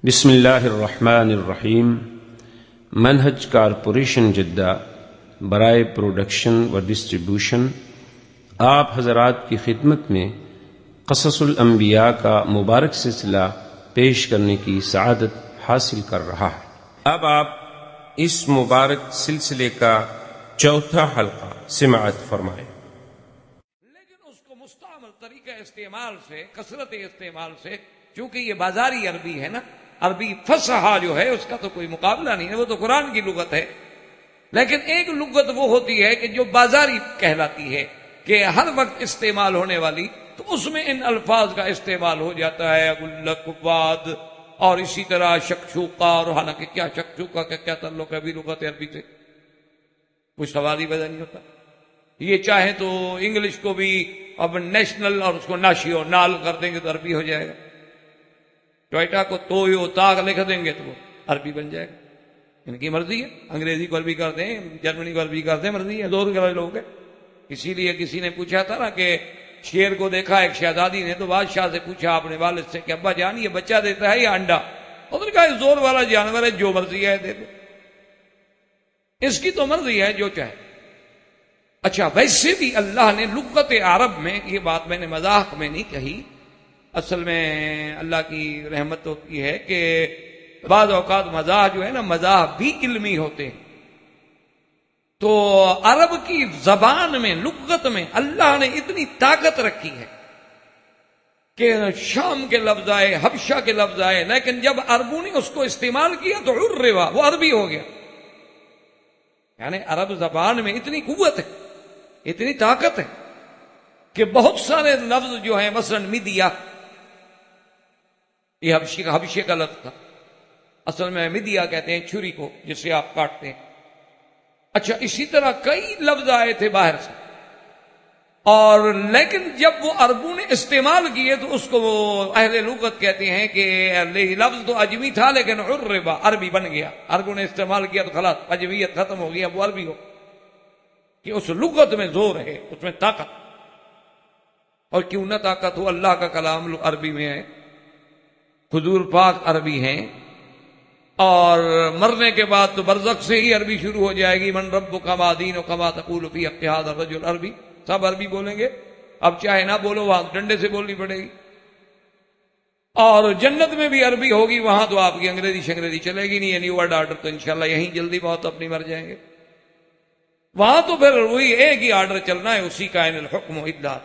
بسم اللہ الرحمن الرحیم۔ منہج کارپوریشن جدہ برائے پروڈکشن و ڈسٹریبیوشن آپ حضرات کی خدمت میں قصص الانبیاء کا مبارک سلسلہ پیش کرنے کی سعادت حاصل کر رہا ہے۔ اب آپ اس مبارک سلسلے کا چوتھا حلقہ سماعت فرمائیں۔ لیکن اس کو مستعمل طریقہ استعمال سے، کثرت استعمال سے، چونکہ یہ بازاری عربی ہے نا، عربی فصحا جو ہے اس کا تو کوئی مقابلہ نہیں ہے، وہ تو قرآن کی لغت ہے۔ لیکن ایک لغت وہ ہوتی ہے کہ جو بازاری کہلاتی ہے، کہ ہر وقت استعمال ہونے والی، تو اس میں ان الفاظ کا استعمال ہو جاتا ہے، غلق واد، اور اسی طرح شکشوقہ، اور حالانکہ کیا شکشوقہ کا کیا تعلق ہے ابھی لغت عربی سے، کوئی سوال ہی پیدا نہیں ہوتا۔ یہ چاہے تو انگلش کو بھی اب نیشنل اور اس کو ناشیو نال کر دیں گے تو عربی ہو جائے گا، ٹوئٹا کو تویو تاغ لکھ دیں گے تو وہ عربی بن جائے گا۔ ان کی مرضی ہے، انگریزی کو عربی کر دیں، جرمنی کو عربی کر دیں، مرضی ہے، زور کے لوگ ہیں۔ اسی لیے کسی نے پوچھا تھا نا کہ شیر کو دیکھا ایک شہزادی نے، تو بادشاہ سے پوچھا اپنے والد سے کہ ابا جان یہ بچہ دیتا ہے یا انڈا؟ اس نے کہا یہ زور والا جانور ہے، جو مرضی ہے دے دو، اس کی تو مرضی ہے جو چاہے۔ اچھا، ویسے بھی اللہ نے لغت عرب میں، یہ بات میں نے مذاق میں نہیں کہی، اصل میں اللہ کی رحمت ہوتی ہے کہ بعض اوقات مزاح جو ہے نا، مزاح بھی علمی ہوتے ہیں۔ تو عرب کی زبان میں، لغت میں اللہ نے اتنی طاقت رکھی ہے کہ شام کے لفظ آئے، حبشہ کے لفظ آئے، لیکن جب عربوں نے اس کو استعمال کیا تو عربا، وہ عربی ہو گیا۔ یعنی عرب زبان میں اتنی قوت ہے، اتنی طاقت ہے کہ بہت سارے لفظ جو ہیں، مثلا مدیا، یہ حبشے کا لفظ تھا، اصل میں مدیا کہتے ہیں چھری کو جس سے آپ کاٹتے ہیں۔ اچھا، اسی طرح کئی لفظ آئے تھے باہر سے، اور لیکن جب وہ عربوں نے استعمال کیے تو اس کو وہ اہل لغت کہتے ہیں کہ لفظ تو اجمی تھا لیکن عربا، عربی بن گیا۔ عربوں نے استعمال کیا تو خلاص اجمیت ختم ہو گیا، وہ عربی ہو، کہ اس لغت میں زور ہے، اس میں طاقت۔ اور کیوں نہ طاقت ہو، اللہ کا کلام عربی میں ہے، حضور پاک عربی ہیں، اور مرنے کے بعد تو برزخ سے ہی عربی شروع ہو جائے گی، من ربک ما دینک ما تقول فی حق ھذا الرجل، عربی، سب عربی بولیں گے۔ اب چاہے نہ بولو، وہاں ڈنڈے سے بولنی پڑے گی۔ اور جنت میں بھی عربی ہوگی، وہاں تو آپ کی انگریزی شنگریزی چلے گی نہیں، نیو ورلڈ آرڈر تو انشاءاللہ یہیں جلدی بہت اپنی مر جائیں گے، وہاں تو پھر وہی ایک ہی آرڈر چلنا ہے، اسی کا ان الحکم الا۔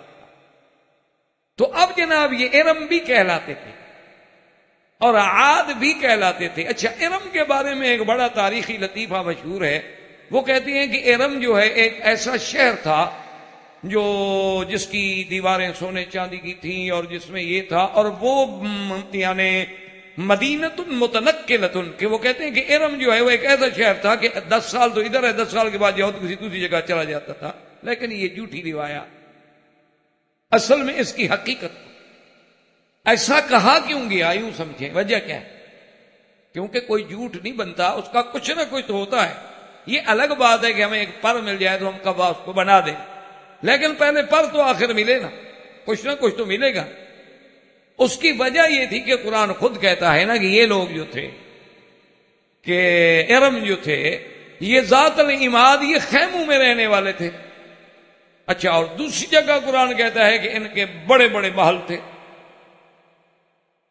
تو اب جناب یہ ارم بھی کہلاتے تھے اور عاد بھی کہلاتے تھے۔ اچھا، ارم کے بارے میں ایک بڑا تاریخی لطیفہ مشہور ہے۔ وہ کہتے ہیں کہ ارم جو ہے ایک ایسا شہر تھا جو جس کی دیواریں سونے چاندی کی تھیں، اور جس میں یہ تھا، اور وہ یعنی مدینۃ متنقلۃ، کہ وہ کہتے ہیں کہ ارم جو ہے وہ ایک ایسا شہر تھا کہ 10 سال تو ادھر ہے، 10 سال کے بعد جاؤ تو کسی دوسری جگہ چلا جاتا تھا۔ لیکن یہ جھوٹی روایات، اصل میں اس کی حقیقت ایسا کہا کیوں گیا، یوں سمجھیں وجہ کیا ہے؟ کیونکہ کوئی جھوٹ نہیں بنتا، اس کا کچھ نہ کچھ تو ہوتا ہے۔ یہ الگ بات ہے کہ ہمیں ایک پر مل جائے تو ہم کب اس کو بنا دیں، لیکن پہلے پر تو آخر ملے نا، کچھ نہ کچھ تو ملے گا۔ اس کی وجہ یہ تھی کہ قرآن خود کہتا ہے نا کہ یہ لوگ جو تھے، کہ ارم جو تھے، یہ ذات العماد، یہ خیموں میں رہنے والے تھے۔ اچھا، اور دوسری جگہ قرآن کہتا ہے کہ ان کے بڑے بڑے محل تھے،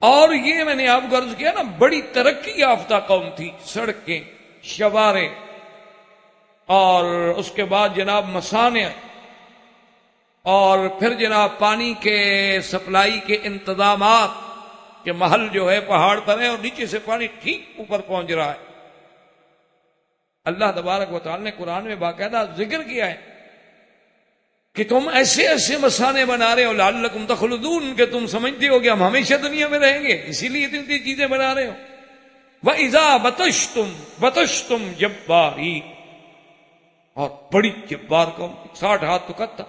اور یہ میں نے آپ کو عرض کیا نا، بڑی ترقی یافتہ قوم تھی، سڑکیں، شوارے، اور اس کے بعد جناب مصانع، اور پھر جناب پانی کے سپلائی کے انتظامات، کہ محل جو ہے پہاڑ پر ہے اور نیچے سے پانی ٹھیک اوپر پہنچ رہا ہے۔ اللہ تبارک و تعالی نے قرآن میں باقاعدہ ذکر کیا ہے کہ تم ایسے ایسے مصانع بنا رہے ہو، لعلکم تخلدون، کہ تم سمجھتے ہو کہ ہم ہمیشہ دنیا میں رہیں گے، اسی لیے اتنی چیزیں بنا رہے ہو۔ وَإِذَا بَطَشْتُمْ بَطَشْتُمْ جَبَّارِينَ، اور بڑی جبار قوم، 60 ہاتھ تو قد تھا،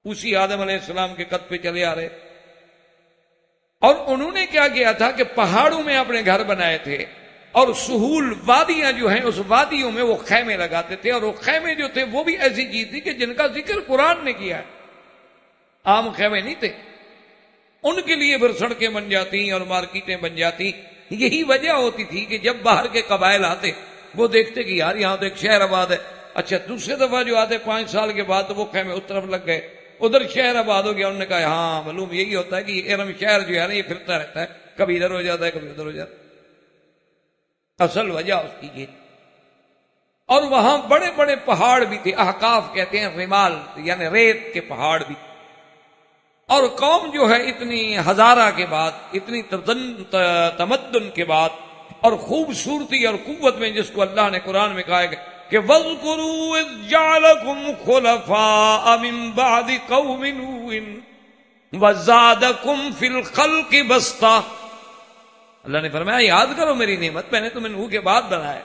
اسی آدم علیہ السلام کے قد پہ چلے آ رہے۔ اور انہوں نے کیا کیا تھا کہ پہاڑوں میں اپنے گھر بنائے تھے، اور سہول وادیاں جو ہیں، اس وادیوں میں وہ خیمے لگاتے تھے، اور وہ خیمے جو تھے وہ بھی ایسی چیز تھی کہ جن کا ذکر قرآن نے کیا ہے، عام خیمے نہیں تھے۔ ان کے لیے پھر سڑکیں بن جاتی اور مارکیٹیں بن جاتی. یہی وجہ ہوتی تھی کہ جب باہر کے قبائل آتے وہ دیکھتے کہ یار یہاں تو ایک شہر آباد ہے. اچھا دوسرے دفعہ جو آتے 5 سال کے بعد تو وہ خیمے اس طرف لگ گئے, ادھر شہر آباد ہو گیا. انہوں نے کہا ہاں معلوم یہی ہوتا ہے کہ یہ ارم شہر جو ہے نا یہ پھرتا رہتا ہے, کبھی ادھر ہو جاتا ہے کبھی ادھر ہو جاتا ہے. اصل وجہ اس کی یہ. اور وہاں بڑے بڑے پہاڑ بھی تھے, احقاف کہتے ہیں, رمال یعنی ریت کے پہاڑ بھی. اور قوم جو ہے اتنی ہزارہ کے بعد, اتنی تمدن کے بعد اور خوبصورتی اور قوت میں, جس کو اللہ نے قرآن میں کہا ہے کہ وَاذْكُرُوا إِذْ جَعَلَكُمْ خُلَفَاءَ مِن بَعْدِ قَوْمِ نُوحٍ وَزَادَكُمْ فِي الْخَلْقِ بَسْطَةً. اللہ نے فرمایا یاد کرو میری نعمت, میں نے تمہیں نوح کے بعد بنایا,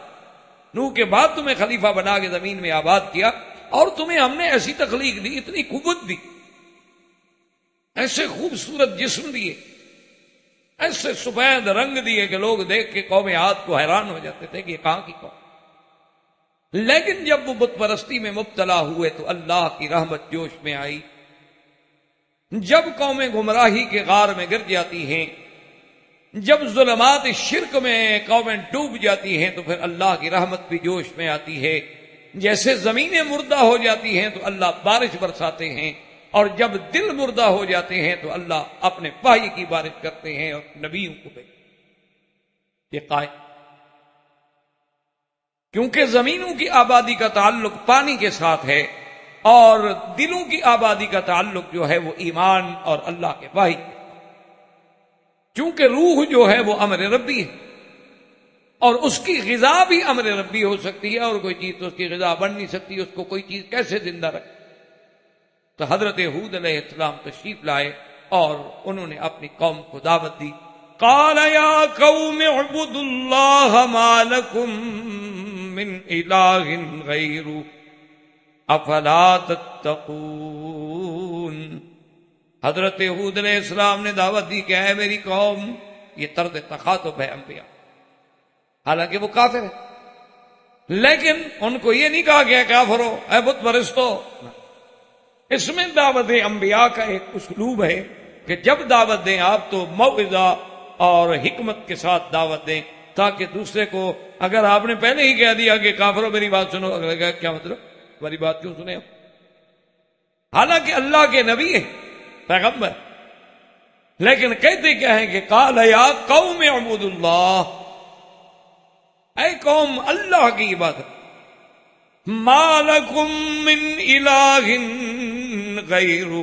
نوح کے بعد تمہیں خلیفہ بنا کے زمین میں آباد کیا, اور تمہیں ہم نے ایسی تخلیق دی, اتنی قوت دی, ایسے خوبصورت جسم دیے, ایسے سفید رنگ دیے کہ لوگ دیکھ کے قوم عاد کو حیران ہو جاتے تھے کہ یہ کہاں کی قوم. لیکن جب وہ بت پرستی میں مبتلا ہوئے تو اللہ کی رحمت جوش میں آئی. جب قومیں گمراہی کے غار میں گر جاتی ہیں, جب ظلمات شرک میں قومیں ڈوب جاتی ہیں, تو پھر اللہ کی رحمت بھی جوش میں آتی ہے. جیسے زمینیں مردہ ہو جاتی ہیں تو اللہ بارش برساتے ہیں, اور جب دل مردہ ہو جاتے ہیں تو اللہ اپنے وحی کی بارش کرتے ہیں اور نبیوں کو بھی. یہ قائم, کیونکہ زمینوں کی آبادی کا تعلق پانی کے ساتھ ہے, اور دلوں کی آبادی کا تعلق جو ہے وہ ایمان اور اللہ کے وحی. چونکہ روح جو ہے وہ امر ربی ہے, اور اس کی غذا بھی امر ربی ہو سکتی ہے, اور کوئی چیز تو اس کی غذا بن نہیں سکتی, اس کو کوئی چیز کیسے زندہ رکھے. تو حضرت ہود علیہ السلام تشریف لائے اور انہوں نے اپنی قوم کو دعوت دی. قال یا قوم اعبدوا اللہ ما لکم من الہ غیرہ افلا تتقون. حضرت ہود علیہ السلام نے دعوت دی کہ اے میری قوم, یہ طرز تخاطب ہے انبیاء, حالانکہ وہ کافر ہے, لیکن ان کو یہ نہیں کہا گیا کافرو اے بت پرستو. اس میں دعوت انبیاء کا ایک اسلوب ہے کہ جب دعوت دیں آپ تو موعظہ اور حکمت کے ساتھ دعوت دیں, تاکہ دوسرے کو, اگر آپ نے پہلے ہی کہہ دیا کہ کافرو میری بات سنو, اگلے کہا کیا مطلب ہماری بات کیوں سنے آپ, حالانکہ اللہ کے نبی ہے, پیغمبر, لیکن کہتے کیا ہے کہ قال یا قوم اعبدوا اللہ, اے قوم اللہ کی عبادت, ما لکم من الہ غیرہ,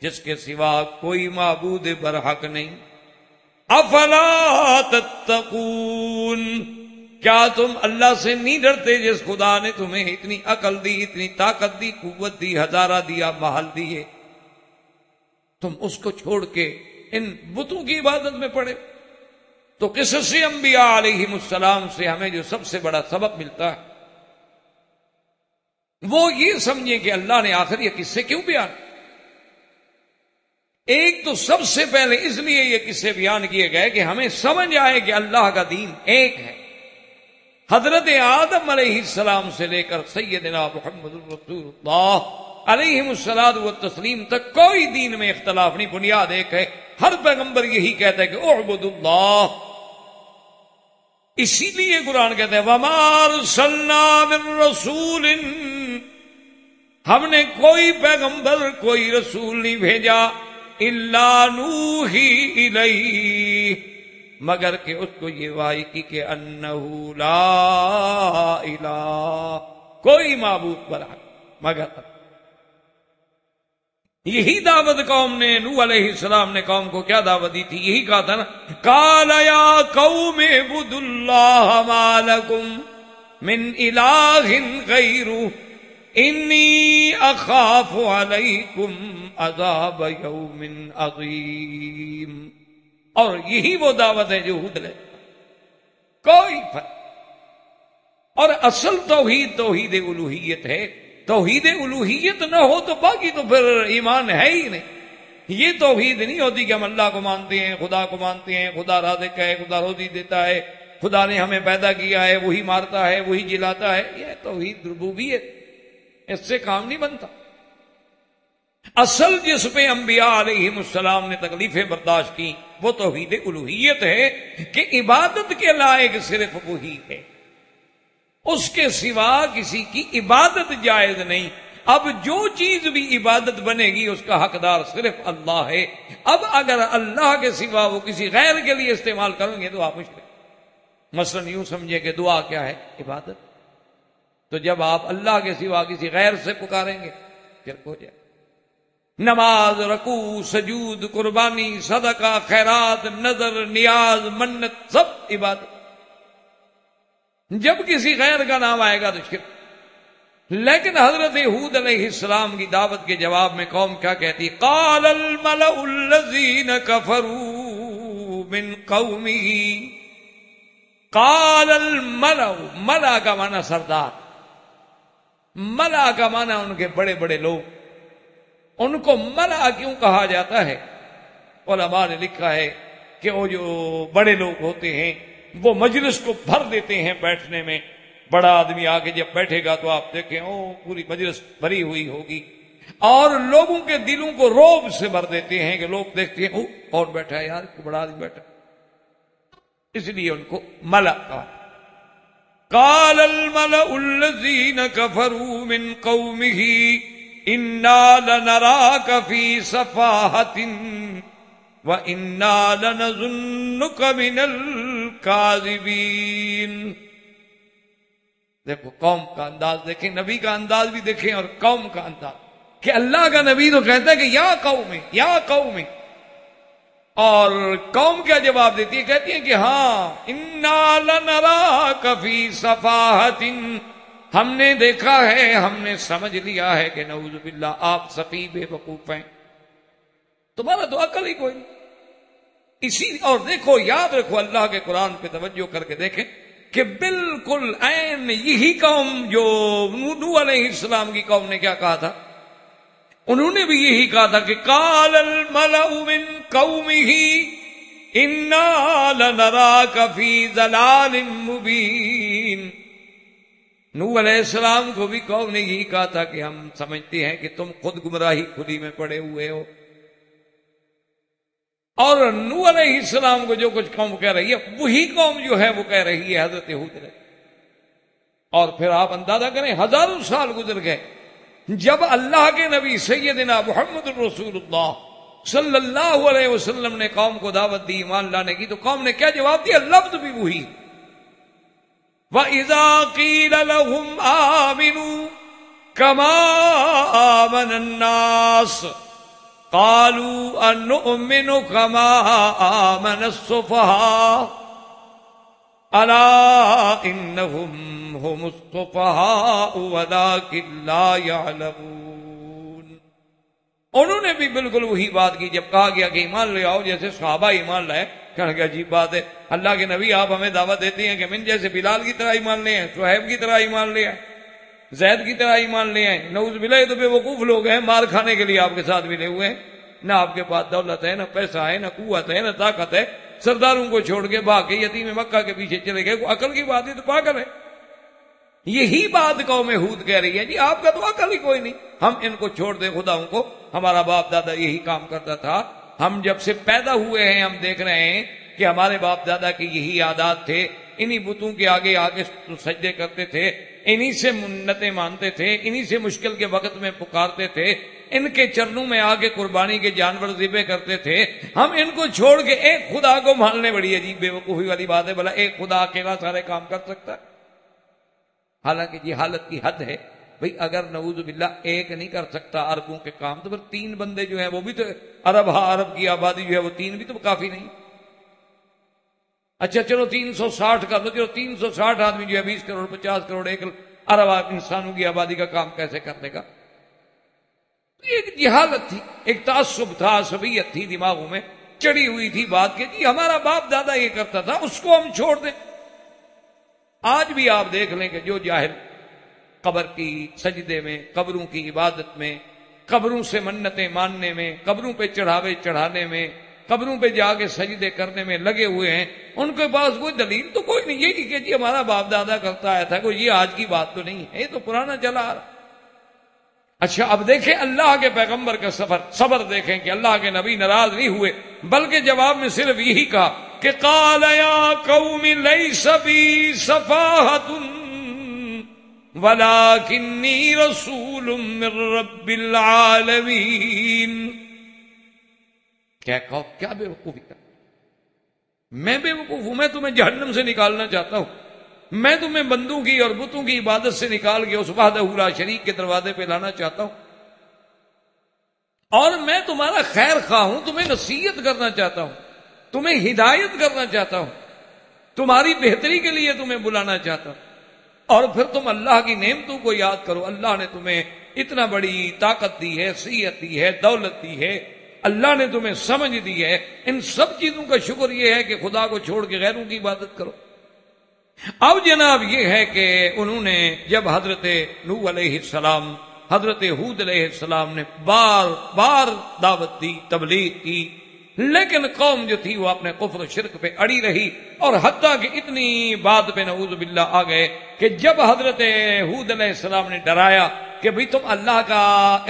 جس کے سوا کوئی معبود برحق نہیں. افلا تتقون, کیا تم اللہ سے نہیں ڈرتے جس خدا نے تمہیں اتنی عقل دی, اتنی طاقت دی, قوت دی, ہزارہ دیا, محل دیے, تم اس کو چھوڑ کے ان بتوں کی عبادت میں پڑے. تو قصص انبیاء علیہم السلام سے ہمیں جو سب سے بڑا سبق ملتا ہے وہ یہ سمجھیں کہ اللہ نے آخر یہ قصے کیوں بیان. ایک تو سب سے پہلے اس لیے یہ قصے بیان کیے گئے کہ ہمیں سمجھ آئے کہ اللہ کا دین ایک ہے. حضرت آدم علیہ السلام سے لے کر سیدنا محمد رسول اللہ علیہم الصلوۃ والتسلیم تک کوئی دین میں اختلاف نہیں, بنیاد ایک ہے. ہر پیغمبر یہی کہتا ہے کہ اعبدوا اللہ. اسی لیے قرآن کہتے ہیں وما ارسلنا من رسول, ہم نے کوئی پیغمبر کوئی رسول نہیں بھیجا الا نوحی الیہ, مگر کہ اس کو یہ وحی کی کہ انہ لا الہ, کوئی معبود برحق مگر اللہ. یہی دعوت قوم نے, نوح علیہ السلام نے قوم کو کیا دعوت دی تھی, یہی کہا تھا نا, قال یا قوم اعبدوا اللہ ما لکم من الہ غیرہ انی اخاف علیکم عذاب یوم عظیم. اور یہی وہ دعوت ہے جو ہود لے, کوئی فرق. اور اصل توحید توحید الوہیت ہے. توحید الوہیت نہ ہو تو باقی تو پھر ایمان ہے ہی نہیں. یہ توحید نہیں ہوتی کہ ہم اللہ کو مانتے ہیں, خدا کو مانتے ہیں, خدا رازق ہے, خدا روزی دیتا ہے, خدا نے ہمیں پیدا کیا ہے, وہی مارتا ہے, وہی جلاتا ہے. یہ توحید ربوبیت, اس سے کام نہیں بنتا. اصل جس پہ انبیاء علیہم السلام نے تکلیفیں برداشت کی وہ توحید الوہیت ہے کہ عبادت کے لائق صرف وہی ہے، اس کے سوا کسی کی عبادت جائز نہیں۔ اب جو چیز بھی عبادت بنے گی اس کا حقدار صرف اللہ ہے۔ اب اگر اللہ کے سوا وہ کسی غیر کے لیے استعمال کریں گے تو آپ مشرک۔ مثلا یوں سمجھے کہ دعا کیا ہے؟ عبادت۔ تو جب آپ اللہ کے سوا کسی غیر سے پکاریں گے شرک ہو جائے۔ نماز، رکوع، سجود، قربانی، صدقہ، خیرات، نذر، نیاز، منت، سب عبادت۔ جب کسی غیر کا نام آئے گا تو شرک۔ لیکن حضرت ہود علیہ السلام کی دعوت کے جواب میں قوم کیا کہتی؟ قال الملأ الذین کفروا من قومه، قال الملأ، ملأ کا معنی سردار، ملأ کا معنی ان کے بڑے بڑے لوگ۔ ان کو ملأ کیوں کہا جاتا ہے؟ علماء نے لکھا ہے کہ وہ جو بڑے لوگ ہوتے ہیں وہ مجلس کو بھر دیتے ہیں بیٹھنے میں۔ بڑا آدمی آگے جب بیٹھے گا تو آپ دیکھیں پوری مجلس بھری ہوئی ہوگی، اور لوگوں کے دلوں کو رعب سے بھر دیتے ہیں کہ لوگ دیکھتے ہیں کون بیٹھا ہے یار، بڑا آدمی بیٹھا، اس لیے ان کو ملأ کہا۔ قال الملأ الذین کفروا من قومه انا لنراک فی سفاہۃ وَإِنَّا لَنَظُنُّكَ مِنَ الْكَاذِبِينَ۔ دیکھو قوم کا انداز دیکھیں، نبی کا انداز بھی دیکھیں اور قوم کا انداز، کہ اللہ کا نبی تو کہتا ہے کہ یا قوم، یا قوم، اور قوم کیا جواب دیتی ہے؟ کہتی ہے کہ ہاں اِنَّا لَنَرَاكَ فِي صَفَاہَةٍ، ہم نے دیکھا ہے، ہم نے سمجھ لیا ہے کہ نعوذ باللہ آپ سفیہ بے وقوف ہیں، تمہارا تو عقل ہی کوئی نہیں۔ اسی اور دیکھو، یاد رکھو، اللہ کے قرآن پہ توجہ کر کے دیکھیں کہ بالکل عین یہی قوم جو نوح علیہ السلام کی قوم نے کیا کہا تھا، انہوں نے بھی یہی کہا تھا کہ قال الملأ من قومه انا لنراك في ضلال مبين۔ نوح علیہ السلام کو بھی قوم نے یہی کہا تھا کہ ہم سمجھتے ہیں کہ تم خود گمراہی کھلی میں پڑے ہوئے ہو۔ اور نوح علیہ السلام کو جو کچھ قوم کہہ رہی ہے وہی قوم جو ہے وہ کہہ رہی ہے حضرت ہود نے۔ اور پھر آپ اندازہ کریں، ہزاروں سال گزر گئے، جب اللہ کے نبی سیدنا محمد رسول اللہ صلی اللہ علیہ وسلم نے قوم کو دعوت دی ایمان لانے کی، تو قوم نے کیا جواب دیا؟ لفظ بھی وہی، وَإِذَا قِيلَ لَهُمْ آمِنُوا كَمَا آمَنَ النَّاسُ قَالُوا أَنُؤْمِنُ كَمَا آمَنَ السُّفَهَاءُ أَلَا إِنَّهُمْ هُمُ السُّفَهَاءُ وَلَكِنْ لَا يَعْلَمُونَ۔ انہوں نے بھی بالکل وہی بات کی جب کہا گیا کہ ایمان لے آؤ، جیسے صحابہ ایمان لائے، کہنے کہ عجیب بات ہے، اللہ کے نبی آپ ہمیں دعوت دیتے ہیں کہ من جیسے بلال کی طرح ایمان لے آئیں، صہیب کی طرح ایمان لے آئیں، زید کی طرح ایمان لے آئیں۔ نعوذ باللہ، تو بے وقوف لوگ ہیں، مار کھانے کے لیے آپ کے ساتھ ملے ہوئے ہیں، نہ آپ کے پاس دولت ہے، نہ پیسہ ہے، نہ قوت ہے، نہ طاقت ہے، سرداروں کو چھوڑ کے بھاگ کے یتیم مکہ کے پیچھے چلے گئے۔ عقل کی بات ہے تو پاگل ہے۔ یہی بات قوم ہود کہہ رہی ہے، جی آپ کا تو عقل ہی کوئی نہیں، ہم ان کو چھوڑ دیں خداؤں کو، ہمارا باپ دادا یہی کام کرتا تھا، ہم جب سے پیدا ہوئے ہیں ہم دیکھ رہے ہیں کہ ہمارے باپ دادا کے یہی عادات تھے، انہی بتوں کے آگے آگے سجدے کرتے تھے، انہی سے منتیں مانتے تھے، انہی سے مشکل کے وقت میں پکارتے تھے، ان کے چرنوں میں آگے قربانی کے جانور ذبح کرتے تھے، ہم ان کو چھوڑ کے ایک خدا کو ماننے بڑی عجیب بے وقوفی والی بات ہے۔ بھلا ایک خدا اکیلا سارے کام کر سکتا ہے؟ حالانکہ یہ حالت کی حد ہے بھئی، اگر نعوذ باللہ ایک نہیں کر سکتا اربوں کے کام، تو پھر 3 بندے جو ہیں وہ بھی تو عرب کی آبادی جو ہے وہ 3 بھی تو کافی نہیں۔ اچھا چلو 360 کر لو، چلو 360 آدمی جو ہے 20 کروڑ 50 کروڑ 1 ارب انسانوں کی آبادی کا کام کیسے کر لے گا؟ ایک جہالت تھی، ایک تعصب تھا، عصبیت تھی دماغوں میں چڑی ہوئی تھی بات کہ جی ہمارا باپ دادا یہ کرتا تھا، اس کو ہم چھوڑ دیں۔ آج بھی آپ دیکھ لیں کہ جو جاہل قبر کی سجدے میں، قبروں کی عبادت میں، قبروں سے منتیں ماننے میں، قبروں پہ چڑھاوے چڑھانے میں، قبروں پہ جا کے سجدے کرنے میں لگے ہوئے ہیں، ان کے پاس کوئی دلیل تو کوئی نہیں، یہ کہ جی ہمارا باپ دادا کرتا آیا تھا، کوئی یہ آج کی بات تو نہیں ہے، یہ تو پرانا چلا آ رہا۔ اچھا اب دیکھیں اللہ کے پیغمبر کا صبر دیکھیں کہ اللہ کے نبی ناراض نہیں ہوئے، بلکہ جواب میں صرف یہی کہا کہ قال یا قوم لیس بی صفاحۃ ولکنی رسول من رب العالمین۔ کیا بے وقوفی کا، میں بے وقوف ہوں، میں تمہیں جہنم سے نکالنا چاہتا ہوں، میں تمہیں بندوں کی اور بتوں کی عبادت سے نکال کے اس وحدہ لا شریک کے دروازے پہ لانا چاہتا ہوں، اور میں تمہارا خیر خواہ ہوں، تمہیں نصیحت کرنا چاہتا ہوں، تمہیں ہدایت کرنا چاہتا ہوں، تمہاری بہتری کے لیے تمہیں بلانا چاہتا ہوں۔ اور پھر تم اللہ کی نعمتوں کو یاد کرو، اللہ نے تمہیں اتنا بڑی طاقت دی ہے، صحت دی ہے، دولت دی ہے، اللہ نے تمہیں سمجھ دی ہے، ان سب چیزوں کا شکر یہ ہے کہ خدا کو چھوڑ کے غیروں کی عبادت کرو۔ اب جناب یہ ہے کہ انہوں نے جب حضرت نوح علیہ السلام، حضرت ہود علیہ السلام نے بار بار دعوت دی، تبلیغ کی، لیکن قوم جو تھی وہ اپنے کفر و شرک پہ اڑی رہی، اور حتیٰ کہ اتنی بات پہ نعوذ باللہ آ گئے کہ جب حضرت ہود علیہ السلام نے ڈرایا کہ بھئی تم اللہ کا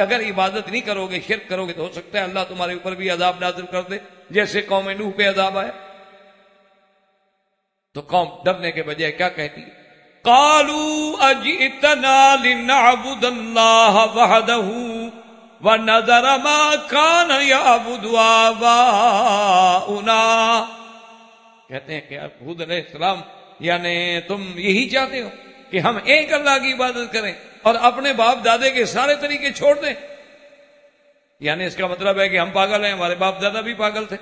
اگر عبادت نہیں کرو گے، شرک کرو گے، تو ہو سکتا ہے اللہ تمہارے اوپر بھی عذاب نازل کر دے جیسے قوم نوح پہ عذاب آیا۔ تو قوم ڈرنے کے بجائے کیا کہتی ہے؟ قالوا اجئتنا لنعبد اللہ وحدہ وَنَذَرَ مَا كَانَ يَعْبُدُ آبَاؤُنَا۔ کہتے ہیں کہ ہود علیہ السلام یعنی تم یہی چاہتے ہو کہ ہم ایک اللہ کی عبادت کریں اور اپنے باپ دادے کے سارے طریقے چھوڑ دیں؟ یعنی اس کا مطلب ہے کہ ہم پاگل ہیں، ہمارے باپ دادا بھی پاگل تھے،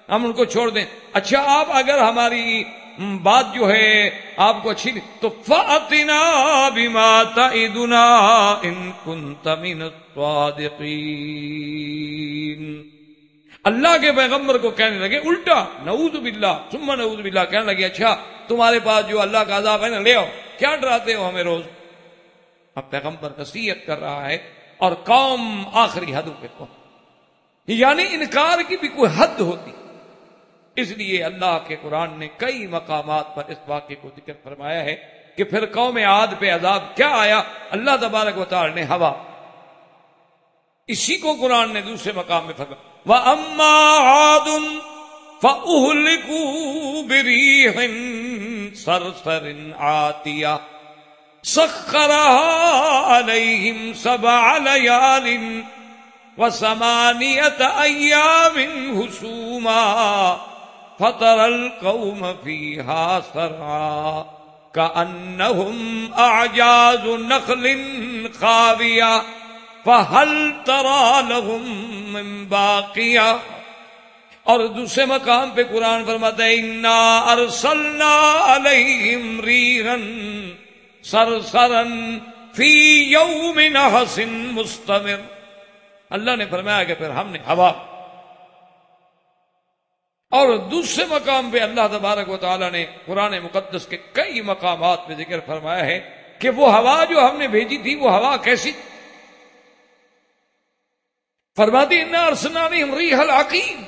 ہم ان کو چھوڑ دیں۔ اچھا آپ اگر ہماری بات جو ہے آپ کو اچھی نہیں تو فَأْتِنَا بِمَا تَعِدُنَا إِن كُنتَ مِنَ الصَّادِقِينَ۔ اللہ کے پیغمبر کو کہنے لگے الٹا، نعوذ باللہ ثم نعوذ باللہ، کہنے لگے اچھا تمہارے پاس جو اللہ کا عذاب ہے نا لے آؤ، کیا ڈراتے ہو ہمیں روز؟ اب پیغمبر نصیحت کر رہا ہے اور قوم آخری حدوں پہ پہنچ، یعنی انکار کی بھی کوئی حد ہوتی۔ اس لیے اللہ کے قرآن نے کئی مقامات پر اس واقعے کو ذکر فرمایا ہے کہ پھر قوم عاد پہ عذاب کیا آیا۔ اللہ تبارک و تعالی نے ہوا، اسی کو قرآن نے دوسرے مقام میں فرمایا وَأَمَّا عَادٌ فَأُهْلِكُوا بِرِيحٍ صَرْصَرٍ عَاتِيَةٍ سَخَّرَهَا عَلَيْهِمْ 7 لَيَالٍ وَثَمَانِيَةَ أَيَّامٍ حُسُومًا فَتَرَى الْقَوْمَ فِيهَا صَرْعَىٰ كَأَنَّهُمْ أَعْجَازُ نَخْلٍ خَاوِيَةٍ فَهَلْ تَرَىٰ لَهُم مِّن بَاقِيَةٍ۔ اور دوسرے مقام پہ قرآن فرماتا ہے اِنَّا أَرْسَلْنَا عَلَيْهِمْ رِيحًا صَرْصَرًا فِي يَوْمٍ نَحْسٍ مُسْتَمِرٍ۔ اللہ نے فرمایا کہ پھر ہم نے ہوا، اور دوسرے مقام پہ اللہ تبارک و تعالیٰ نے قرآن مقدس کے کئی مقامات پہ ذکر فرمایا ہے کہ وہ ہوا جو ہم نے بھیجی تھی وہ ہوا کیسی؟ فرماتی اِنَّا أَرْسَلْنَا عَلَيْهِمْ رِيحَ الْعَقِيمِ،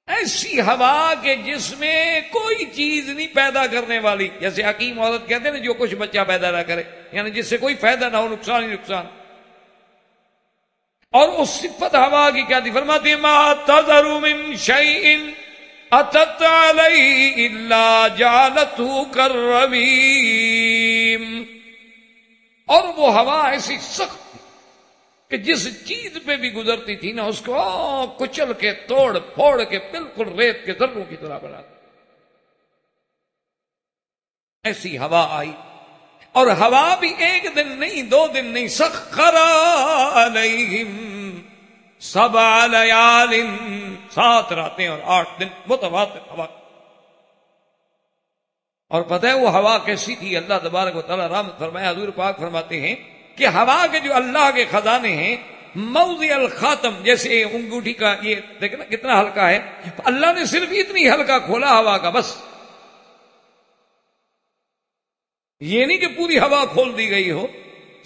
ایسی ہوا کہ جس میں کوئی چیز نہیں پیدا کرنے والی، جیسے حکیم عورت کہتے ہیں نا جو کچھ بچہ پیدا نہ کرے، یعنی جس سے کوئی فائدہ نہ ہو، نقصان ہی نقصان۔ اور اس صفت ہوا کی کیا تھی؟ فرماتی ما تذر من شیء اتت علیہ الا جعلته کالرمیم۔ اور وہ ہوا ایسی سخت تھی کہ جس چیز پہ بھی گزرتی تھی نا اس کو کچل کے توڑ پھوڑ کے بالکل ریت کے ذروں کی طرح بنا دی۔ ایسی ہوا آئی، اور ہوا بھی ایک دن نہیں، 2 دن نہیں، سخر علیہم 7 لیال، 7 راتیں اور 8 دن متواتر ہوا۔ اور پتہ ہے وہ ہوا کیسی تھی؟ اللہ تبارک و تعالیٰ رحمت فرمایا، حضور پاک فرماتے ہیں کہ ہوا کے جو اللہ کے خزانے ہیں موضع الخاتم، جیسے انگوٹھی کا یہ دیکھنا کتنا ہلکا ہے، اللہ نے صرف اتنی ہلکا کھولا ہوا کا، بس یہ نہیں کہ پوری ہوا کھول دی گئی ہو،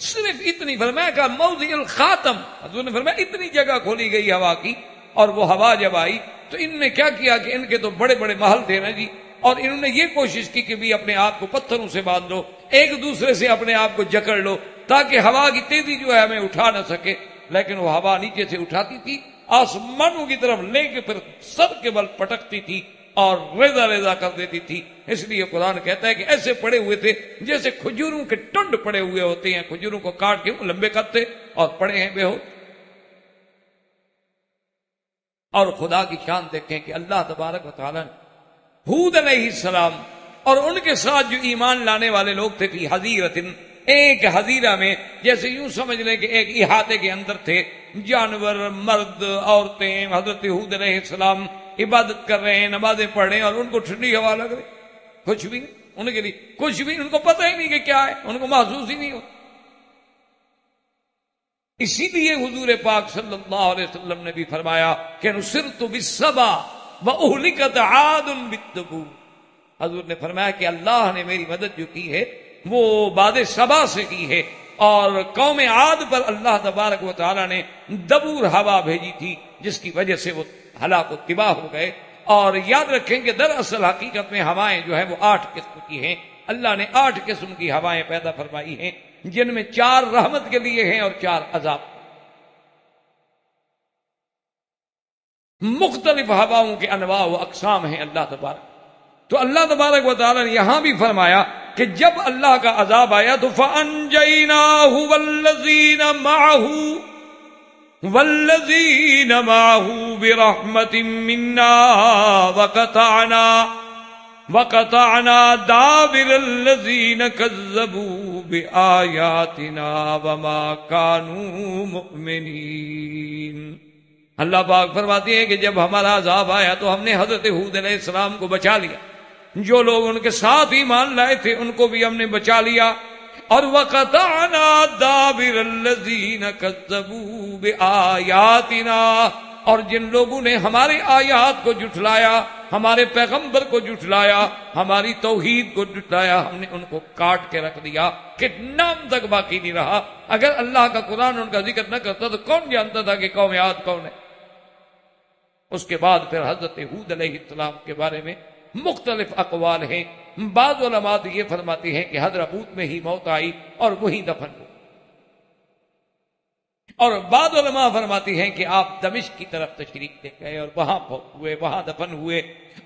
صرف اتنی، فرمایا کہ موضع الخاتم، حضور نے فرمایا اتنی جگہ کھولی گئی ہوا کی۔ اور وہ ہوا جب آئی تو ان نے کیا کیا کہ ان کے تو بڑے بڑے محل تھے نا جی، اور انہوں نے یہ کوشش کی کہ بھی اپنے آپ کو پتھروں سے باندھ لو، ایک دوسرے سے اپنے آپ کو جکڑ لو، تاکہ ہوا کی تیزی جو ہے ہمیں اٹھا نہ سکے، لیکن وہ ہوا نیچے سے اٹھاتی تھی، آسمانوں کی طرف لے کے پھر سر کے بل پٹکتی تھی اور ریزہ ریزہ کر دیتی تھی۔ اس لیے قرآن کہتا ہے کہ ایسے پڑے ہوئے تھے جیسے کھجوروں کے ٹنڈ پڑے ہوئے ہوتے ہیں، کھجوروں کو کاٹ کے لمبے کرتے اور پڑے ہیں بے ہوش۔ اور خدا کی شان دیکھیں کہ اللہ تبارک و تعالیٰ نے ہود علیہ السلام اور ان کے ساتھ جو ایمان لانے والے لوگ تھے، فی حظیرۃ، ایک حظیرہ میں، جیسے یوں سمجھ لیں کہ ایک احاطے کے اندر تھے، جانور، مرد، عورتیں، حضرت ہود علیہ السلام عبادت کر رہے ہیں، نمازیں پڑھ رہے ہیں، اور ان کو ٹھنڈی ہوا لگ رہی، کچھ بھی نہیں ان کے لیے، کچھ بھی ان کو پتہ ہی نہیں کہ کیا ہے، ان کو محسوس ہی نہیں ہوتا۔ اسی لیے حضور پاک صلی اللہ علیہ وسلم نے بھی فرمایا کہ نصرت بالصبا واہلکت عاد بالدبور۔ حضور نے فرمایا کہ اللہ نے میری مدد جو کی ہے وہ باد صبا سے کی ہے، اور قوم عاد پر اللہ تبارک و تعالی نے دبور ہوا بھیجی تھی، جس کی وجہ سے وہ ہلاک و تباہ ہو گئے۔ اور یاد رکھیں کہ دراصل حقیقت میں ہوائیں جو ہیں وہ 8 قسم کی ہیں۔ اللہ نے 8 قسم کی ہوائیں پیدا فرمائی ہیں، جن میں 4 رحمت کے لیے ہیں اور 4 عذاب۔ مختلف ہواؤں کے انواع و اقسام ہیں اللہ تبارک۔ تو اللہ تبارک و تعالی نے یہاں بھی فرمایا کہ جب اللہ کا عذاب آیا تو فَأَنْجَيْنَاهُ وَالَّذِينَ مَعَهُ بِرَحْمَةٍ مِّنَّا وَقَطَعْنَا دَابِرَ الَّذِينَ كَذَّبُوا بِآيَاتِنَا وَمَا كَانُوا مُؤْمِنِينَ۔ اللہ پاک فرماتے ہیں کہ جب ہمارا عذاب آیا تو ہم نے حضرت ہود علیہ السلام کو بچا لیا، جو لوگ ان کے ساتھ ایمان لائے تھے ان کو بھی ہم نے بچا لیا، اور وَقَطَعْنَا دَابِرَ الَّذِينَ كَذَّبُوا بِآيَاتِنَا، اور جن لوگوں نے ہمارے آیات کو جھٹلایا، ہمارے پیغمبر کو جھٹلایا، ہماری توحید کو جھٹلایا، ہم نے ان کو کاٹ کے رکھ دیا کہ نام تک باقی نہیں رہا۔ اگر اللہ کا قرآن ان کا ذکر نہ کرتا تو کون جانتا تھا کہ قوم عاد کون ہے؟ اس کے بعد پھر حضرت ہود علیہ السلام کے بارے میں مختلف اقوال ہیں۔ بعض علماء تو یہ فرماتے ہیں کہ حضرموت میں ہی موت آئی اور وہی دفن ہوئے، اور بعض علماء فرماتے ہیں کہ آپ دمشق کی طرف تشریف لے گئے اور وہاں فوت ہوئے، وہاں دفن ہوئے۔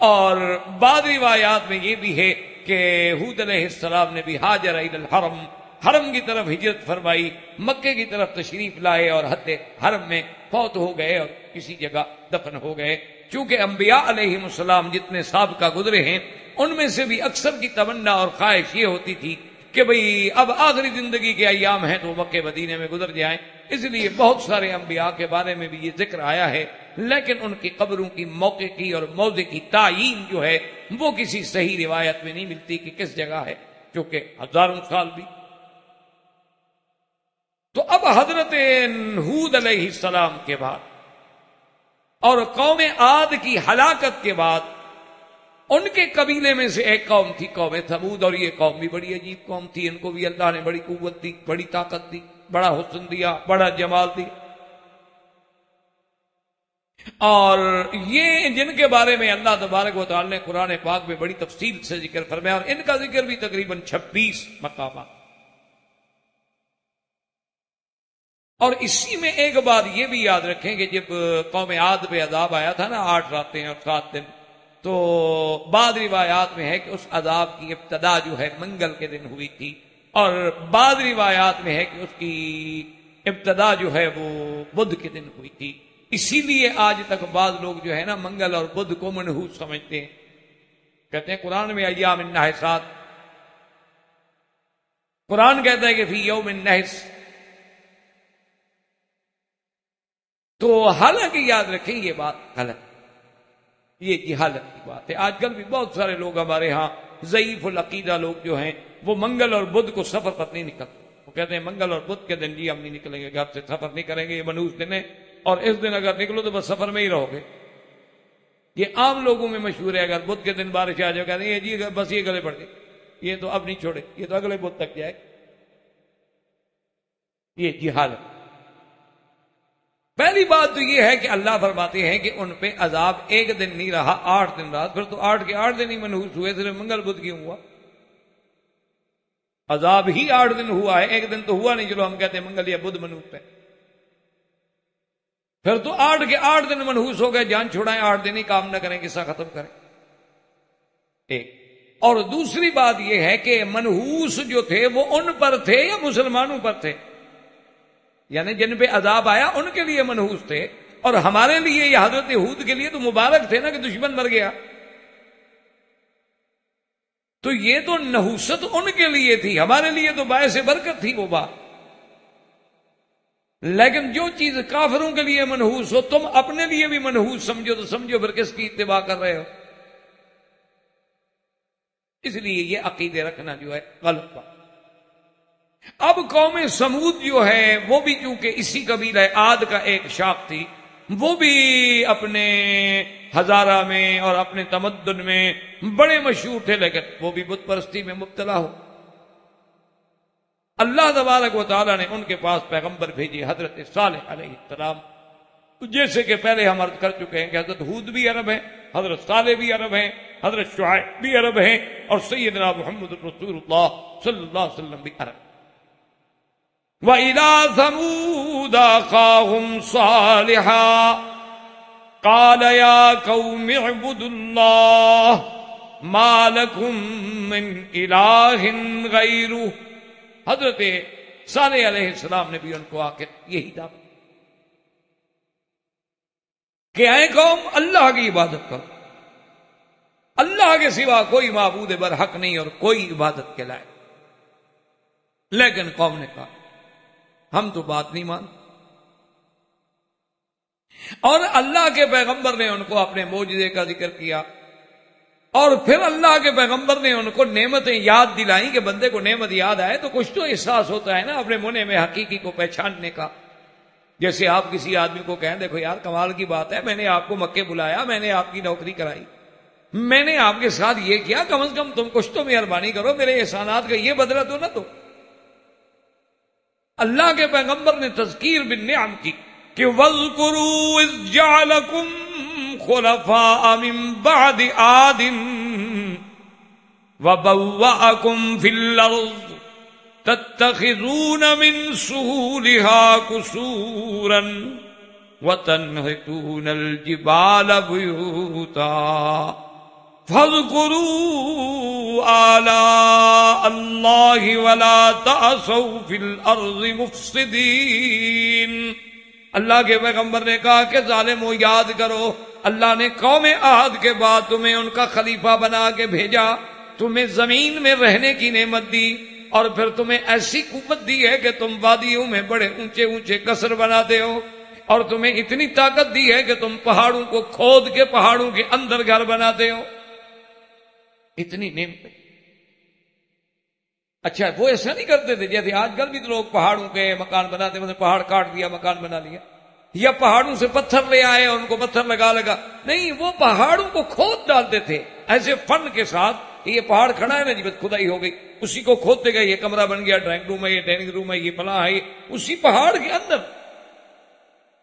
اور بعض روایات میں یہ بھی ہے کہ ہود علیہ السلام نے بھی ہاجر الی الحرم، حرم کی طرف ہجرت فرمائی، مکے کی طرف تشریف لائے اور حد حرم میں فوت ہو گئے اور کسی جگہ دفن ہو گئے۔ چونکہ انبیاء علیہم السلام جتنے سابقہ گزرے ہیں ان میں سے بھی اکثر کی تمنا اور خواہش یہ ہوتی تھی کہ بھئی اب آخری زندگی کے ایام ہیں تو مکے مدینے میں گزر جائیں۔ اس لیے بہت سارے انبیاء کے بارے میں بھی یہ ذکر آیا ہے، لیکن ان کی قبروں کی موقع کی اور موضع کی تعیین جو ہے وہ کسی صحیح روایت میں نہیں ملتی کہ کس جگہ ہے، چونکہ ہزاروں سال بھی۔ تو اب حضرت ہود علیہ السلام کے بعد اور قوم عاد کی ہلاکت کے بعد ان کے قبیلے میں سے ایک قوم تھی قوم ثمود، اور یہ قوم بھی بڑی عجیب قوم تھی۔ ان کو بھی اللہ نے بڑی قوت دی، بڑی طاقت دی، بڑا حسن دیا، بڑا جمال دیا، اور یہ جن کے بارے میں اللہ تبارک و تعالی نے قرآن پاک میں بڑی تفصیل سے ذکر فرمایا، اور ان کا ذکر بھی تقریباً 26 مقامات۔ اور اسی میں ایک بات یہ بھی یاد رکھیں کہ جب قوم عاد پہ عذاب آیا تھا نا 8 راتیں اور 7 دن، تو بعض روایات میں ہے کہ اس عذاب کی ابتدا جو ہے منگل کے دن ہوئی تھی، اور بعض روایات میں ہے کہ اس کی ابتدا جو ہے وہ بدھ کے دن ہوئی تھی۔ اسی لیے آج تک بعض لوگ جو ہے نا منگل اور بدھ کو منحوس سمجھتے ہیں، کہتے ہیں قرآن میں ایام النحسات، قرآن کہتا ہے کہ فی یوم النحس۔ تو حالانکہ یاد رکھیں یہ بات غلط، یہ جہالت کی بات ہے۔ آج کل بھی بہت سارے لوگ ہمارے ہاں ضعیف العقیدہ لوگ جو ہیں وہ منگل اور بدھ کو سفر پر نہیں نکلتے، وہ کہتے ہیں منگل اور بدھ کے دن جی ہم نہیں نکلیں گے، گھر سے سفر نہیں کریں گے، یہ منحوس دن ہے، اور اس دن اگر نکلو تو بس سفر میں ہی رہو گے۔ یہ عام لوگوں میں مشہور ہے، اگر بدھ کے دن بارش آ جائے کہتے ہیں جی بس یہ گلے پڑ گئے، یہ تو اب نہیں چھوڑے، یہ تو اگلے بدھ تک جائے۔ یہ جہالت۔ پہلی بات تو یہ ہے کہ اللہ فرماتے ہیں کہ ان پہ عذاب ایک دن نہیں رہا، 8 دن رات، پھر تو 8 کے 8 دن ہی منحوس ہوئے، صرف منگل بدھ کیوں ہوا؟ عذاب ہی 8 دن ہوا ہے، ایک دن تو ہوا نہیں، چلو ہم کہتے ہیں منگل یا بدھ منحوس ہے، پھر تو 8 کے 8 دن منحوس ہو گئے، جان چھڑائیں 8 دن ہی کام نہ کریں، قصہ ختم کریں ایک۔ اور دوسری بات یہ ہے کہ منحوس جو تھے وہ ان پر تھے یا مسلمانوں پر تھے؟ یعنی جن پہ عذاب آیا ان کے لیے منحوس تھے، اور ہمارے لیے یا حضرت ہود کے لیے تو مبارک تھے نا کہ دشمن مر گیا، تو یہ تو نحوست ان کے لیے تھی، ہمارے لیے تو باعث برکت تھی وہ بات۔ لیکن جو چیز کافروں کے لیے منحوس ہو تم اپنے لیے بھی منحوس سمجھو تو سمجھو پھر کس کی اتباع کر رہے ہو؟ اس لیے یہ عقیدے رکھنا جو ہے غلط بات۔ اب قوم سمود جو ہے وہ بھی چونکہ اسی قبیلہ عاد کا ایک شاخ تھی، وہ بھی اپنے ہزارہ میں اور اپنے تمدن میں بڑے مشہور تھے، لیکن وہ بھی بت پرستی میں مبتلا ہو۔ اللہ تبارک و تعالیٰ نے ان کے پاس پیغمبر بھیجی حضرت صالح علیہ السلام، جیسے کہ پہلے ہم عرض کر چکے ہیں کہ حضرت ہود بھی عرب ہیں، حضرت صالح بھی عرب ہیں، حضرت شعیب بھی عرب ہیں، اور سیدنا محمد رسول اللہ صلی اللہ علیہ وسلم بھی عرب۔ وَإِلَىٰ ثَمُودَ أَخَاهُمْ صَالِحًا قَالَ يَا قَوْمِ اعْبُدُوا اللَّهَ مَا لَكُم مِّنْ إِلَٰهٍ غَيْرُهُ۔ حضرت صالح علیہ السلام نے بھی ان کو آ کے یہی دعوت کہ اے قوم اللہ کی عبادت کرو، اللہ کے سوا کوئی معبود برحق نہیں اور کوئی عبادت کے لائق۔ لیکن قوم نے کہا ہم تو بات نہیں مانتے، اور اللہ کے پیغمبر نے ان کو اپنے معجزے کا ذکر کیا، اور پھر اللہ کے پیغمبر نے ان کو نعمتیں یاد دلائیں کہ بندے کو نعمت یاد آئے تو کچھ تو احساس ہوتا ہے نا اپنے منہ میں حقیقی کو پہچاننے کا۔ جیسے آپ کسی آدمی کو کہیں دیکھو یار کمال کی بات ہے، میں نے آپ کو مکے بلایا، میں نے آپ کی نوکری کرائی، میں نے آپ کے ساتھ یہ کیا، کم از کم تم کچھ تو مہربانی کرو، میرے احسانات کا یہ بدلہ دو نہ دو۔ اللہ کے پیغمبر نے تذکیر بالنعم کی کہ وَاذْكُرُوا إِذْ جَعَلَكُمْ خُلَفَاءَ مِن بَعْدِ عَادٍ وَبَوَّأَكُمْ فِي الْأَرْضِ تَتَّخِذُونَ مِن سُهُولِهَا قُصُورًا وَتَنْحِتُونَ الْجِبَالَ بُيُوتًا فَاذْكُرُوا آلَاءَ اللَّهِ وَلَا تَعْثَوْا فِي الْأَرْضِ مُفْسِدِينَ۔ اللہ کے پیغمبر نے کہا کہ ظالمو یاد کرو، اللہ نے قوم عاد کے بعد تمہیں ان کا خلیفہ بنا کے بھیجا، تمہیں زمین میں رہنے کی نعمت دی، اور پھر تمہیں ایسی قوت دی ہے کہ تم وادیوں میں بڑے اونچے اونچے قصر بناتے ہو، اور تمہیں اتنی طاقت دی ہے کہ تم پہاڑوں کو کھود کے پہاڑوں کے اندر گھر بناتے ہو، اتنی نعمتیں۔ اچھا وہ ایسا نہیں کرتے تھے جیسے آج کل بھی تو لوگ پہاڑوں کے مکان بناتے ہیں، پہاڑ کاٹ دیا مکان بنا لیا، یا پہاڑوں سے پتھر لے آئے اور ان کو پتھر لگا نہیں، وہ پہاڑوں کو کھود ڈالتے تھے ایسے فن کے ساتھ کہ یہ پہاڑ کھڑا ہے نا جی، بس کھدائی ہو گئی، اسی کو کھودتے گئے، یہ کمرہ بن گیا، ڈرائنگ روم ہے، یہ ڈائننگ روم ہے، یہ فلاں ہے، اسی پہاڑ کے اندر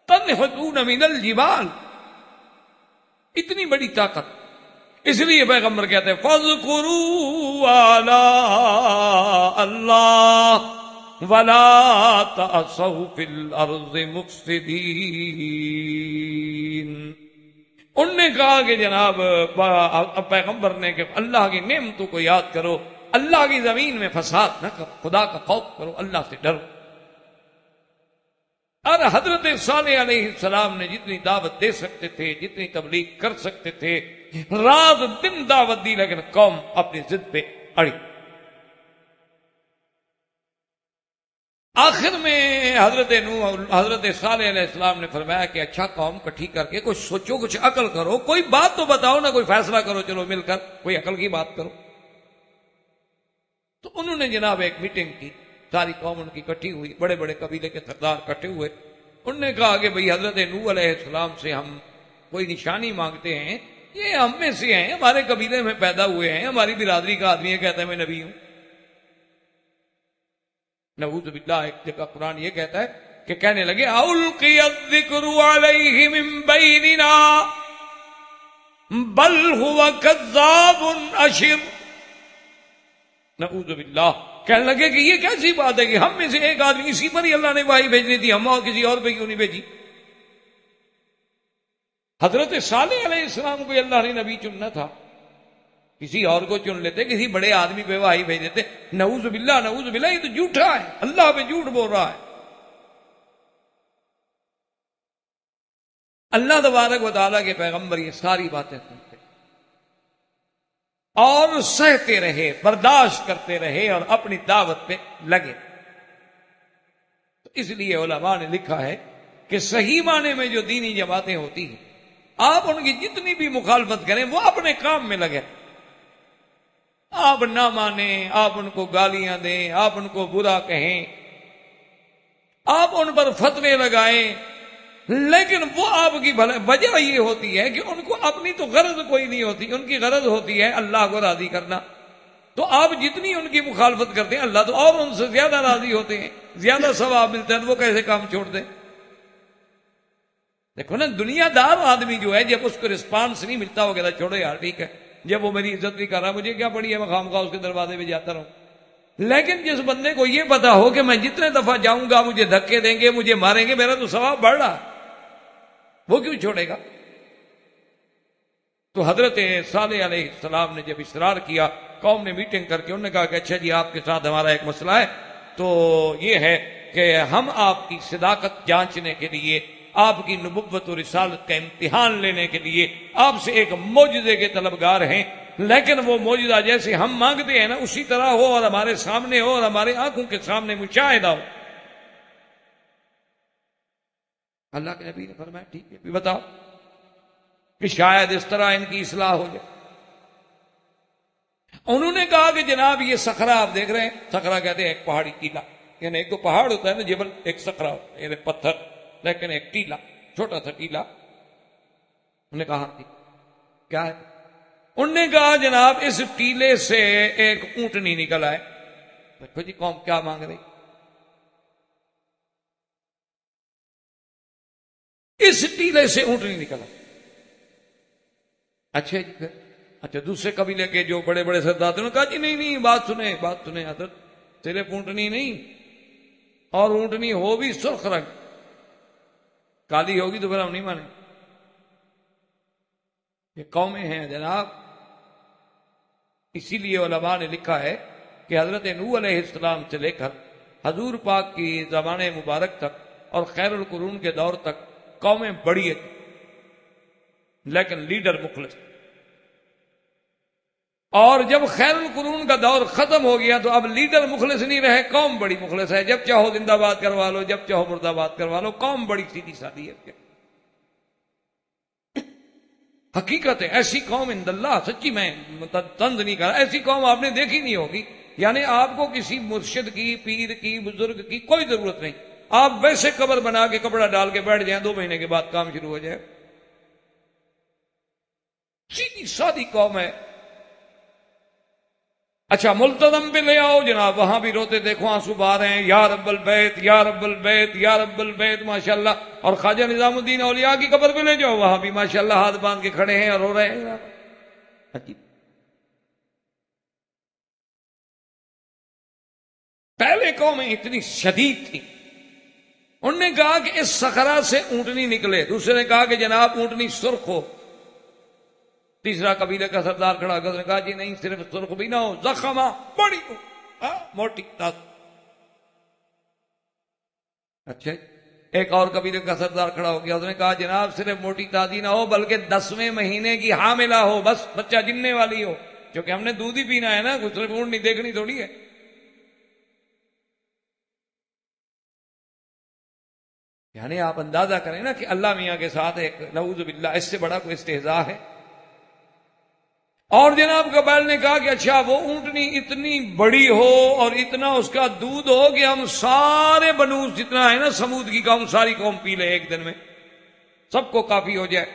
تنحتون من الجبال، اتنی بڑی طاقت۔ اس لیے پیغمبر کہتے ہیں فَاذْكُرُوا آلَاءَ اللَّهِ وَلَا تَعْثَوْا فِي الْأَرْضِ مُفْسِدِينَ۔ ان نے کہا کہ جناب پیغمبر نے کہ اللہ کی نعمتوں کو یاد کرو، اللہ کی زمین میں فساد نہ کرو، خدا کا خوف کرو، اللہ سے ڈرو۔ اور حضرت صالح علیہ السلام نے جتنی دعوت دے سکتے تھے، جتنی تبلیغ کر سکتے تھے، رات دن دعوت دی، لیکن قوم اپنی ضد پہ اڑی۔ آخر میں حضرت صالح علیہ السلام نے فرمایا کہ اچھا قوم کٹھی کر کے کچھ سوچو، کچھ عقل کرو، کوئی بات تو بتاؤ نا، کوئی فیصلہ کرو، چلو مل کر کوئی عقل کی بات کرو۔ تو انہوں نے جناب ایک میٹنگ کی، ساری قوم ان کی کٹھی ہوئی، بڑے بڑے قبیلے کے سردار کٹھے ہوئے، انہوں نے کہا کہ بھئی حضرت نوح علیہ السلام سے ہم کوئی نشانی مانگتے ہیں، یہ ہم میں سے ہیں، ہمارے قبیلے میں پیدا ہوئے ہیں، ہماری برادری کا آدمی ہے، کہتا ہے میں نبی ہوں۔ نعوذ باللہ، ایک جگہ قرآن یہ کہتا ہے کہ کہنے لگے اَلْقِيَ الذِّكْرُ عَلَيْهِ مِن بَيْنِنَا بَلْ هُوَ كَذَّابٌ أَشِرٌ۔ نعوذ باللہ، کہنے لگے کہ یہ کیسی بات ہے کہ ہم میں سے ایک آدمی، اسی پر ہی اللہ نے وحی بھیجنی تھی، ہم اور کسی اور پہ کیوں نہیں بھیجی؟ حضرت صالح علیہ السلام کو اللہ نے نبی چننا تھا، کسی اور کو چن لیتے، کسی بڑے آدمی پہ وحی بھیج دیتے۔ نعوذ باللہ، نعوذ باللہ، یہ تو جھوٹا ہے، اللہ پہ جھوٹ بول رہا ہے۔ اللہ تبارک و تعالیٰ کے پیغمبر یہ ساری باتیں سنتے اور سہتے رہے، برداشت کرتے رہے اور اپنی دعوت پہ لگے۔ تو اس لیے علماء نے لکھا ہے کہ صحیح معنی میں جو دینی جماعتیں ہوتی ہیں، آپ ان کی جتنی بھی مخالفت کریں وہ اپنے کام میں لگے، آپ نہ مانیں، آپ ان کو گالیاں دیں، آپ ان کو برا کہیں، آپ ان پر فتوے لگائیں، لیکن وہ آپ کی وجہ یہ ہوتی ہے کہ ان کو اپنی تو غرض کوئی نہیں ہوتی، ان کی غرض ہوتی ہے اللہ کو راضی کرنا۔ تو آپ جتنی ان کی مخالفت کرتے ہیں، اللہ تو اور ان سے زیادہ راضی ہوتے ہیں، زیادہ ثواب ملتا ہے، وہ کیسے کام چھوڑ دیں؟ دیکھو نا، دنیا دار آدمی جو ہے جب اس کو رسپانس نہیں ملتا وہ کہتا چھوڑو یار ٹھیک ہے، جب وہ میری عزت نہیں کر رہا مجھے کیا پڑی ہے، میں خام خواہ اس کے دروازے پہ جاتا رہوں۔ لیکن جس بندے کو یہ پتا ہو کہ میں جتنے دفعہ جاؤں گا مجھے دھکے دیں گے، مجھے ماریں گے، میرا تو ثواب بڑھ رہا، وہ کیوں چھوڑے گا؟ تو حضرت صالح علیہ السلام نے جب اصرار کیا، قوم نے میٹنگ کر کے انہوں نے کہا کہ اچھا جی آپ کے ساتھ ہمارا ایک مسئلہ ہے، تو یہ ہے کہ ہم آپ کی صداقت جانچنے کے لیے، آپ کی نبوت و رسالت کا امتحان لینے کے لیے آپ سے ایک معجزے کے طلبگار ہیں، لیکن وہ معجزہ جیسے ہم مانگتے ہیں نا اسی طرح ہو اور ہمارے سامنے ہو اور ہمارے آنکھوں کے سامنے مشاہدہ ہو۔ اللہ کے نبی نے فرمایا ٹھیک ہے، بتاؤ کہ شاید اس طرح ان کی اصلاح ہو جائے۔ انہوں نے کہا کہ جناب یہ صخرہ آپ دیکھ رہے ہیں، صخرہ کہتے ہیں ایک پہاڑی ٹیلا، یعنی ایک تو پہاڑ ہوتا ہے نا جبل، ایک صخرہ ہوتا ہے یعنی پتھر، لیکن ایک ٹیلا، چھوٹا سا ٹیلا۔ انہوں نے کہا کیا ہے؟ انہوں نے کہا جناب اس ٹیلے سے ایک اونٹنی نکل آئے۔ دیکھو جی قوم کیا مانگ رہی، اس ٹیلے سے اونٹنی نکلا۔ اچھا جی پھر اچھا دوسرے قبیلے کے جو بڑے بڑے سردار نے کہا جی نہیں نہیں بات سنیں حضرت، صرف اونٹنی نہیں، اور اونٹنی ہو بھی سرخ رنگ، کالی ہوگی تو پھر ہم نہیں مانیں۔ یہ قومیں ہیں جناب، اسی لیے علماء نے لکھا ہے کہ حضرت نوح علیہ السلام سے لے کر حضور پاک کی زمانے مبارک تک اور خیر القرون کے دور تک قومیں بڑی ہیں لیکن لیڈر مخلص، اور جب خیر القرون کا دور ختم ہو گیا تو اب لیڈر مخلص نہیں رہے، قوم بڑی مخلص ہے، جب چاہو زندہ باد کروا لو، جب چاہو مردہ باد کروا لو، قوم بڑی سیدھی سادھی ہے۔ حقیقت ہے ایسی قوم عند اللہ، سچی میں طنز نہیں کر رہا، ایسی قوم آپ نے دیکھی نہیں ہوگی، یعنی آپ کو کسی مرشد کی، پیر کی، بزرگ کی کوئی ضرورت نہیں، آپ ویسے قبر بنا کے کپڑا ڈال کے بیٹھ جائیں، 2 مہینے کے بعد کام شروع ہو جائے، سیدھی سادی قوم ہے۔ اچھا ملتزم پہ لے آؤ جناب، وہاں بھی روتے دیکھو آنسو بہا رہے ہیں، یا رب البیت یا رب البیت یا رب البیت ماشاءاللہ، اور خواجہ نظام الدین اولیاء کی قبر پہ لے جاؤ، وہاں بھی ماشاءاللہ ہاتھ باندھ کے کھڑے ہیں اور رو رہے ہیں۔ پہلے قومیں اتنی شدید تھی، انہوں نے کہا کہ اس صخرہ سے اونٹنی نکلے، دوسرے نے کہا کہ جناب اونٹنی سرخ ہو، تیسرا قبیلے کا سردار کھڑا کر نے کہا جی نہیں صرف سرخ بھی نہ ہو، زخمہ بڑی ہو، موٹی تاز۔ اچھا ایک اور قبیلے کا سردار کھڑا ہو گیا، اس نے کہا جناب صرف موٹی تازی نہ ہو بلکہ 10ویں مہینے کی حاملہ ہو، بس بچہ جننے والی ہو، کیونکہ ہم نے دودھ ہی پینا ہے نا، کچھ صرف اونٹنی دیکھنی تھوڑی ہے۔ یعنی آپ اندازہ کریں نا کہ اللہ میاں کے ساتھ ایک نعوذ باللہ اس سے بڑا کوئی استہزاء ہے۔ اور جناب قبائل نے کہا کہ اچھا وہ اونٹنی اتنی بڑی ہو اور اتنا اس کا دودھ ہو کہ ہم سارے بنوس جتنا ہے نا سمود کی قوم، ساری قوم پی لے ایک دن میں، سب کو کافی ہو جائے۔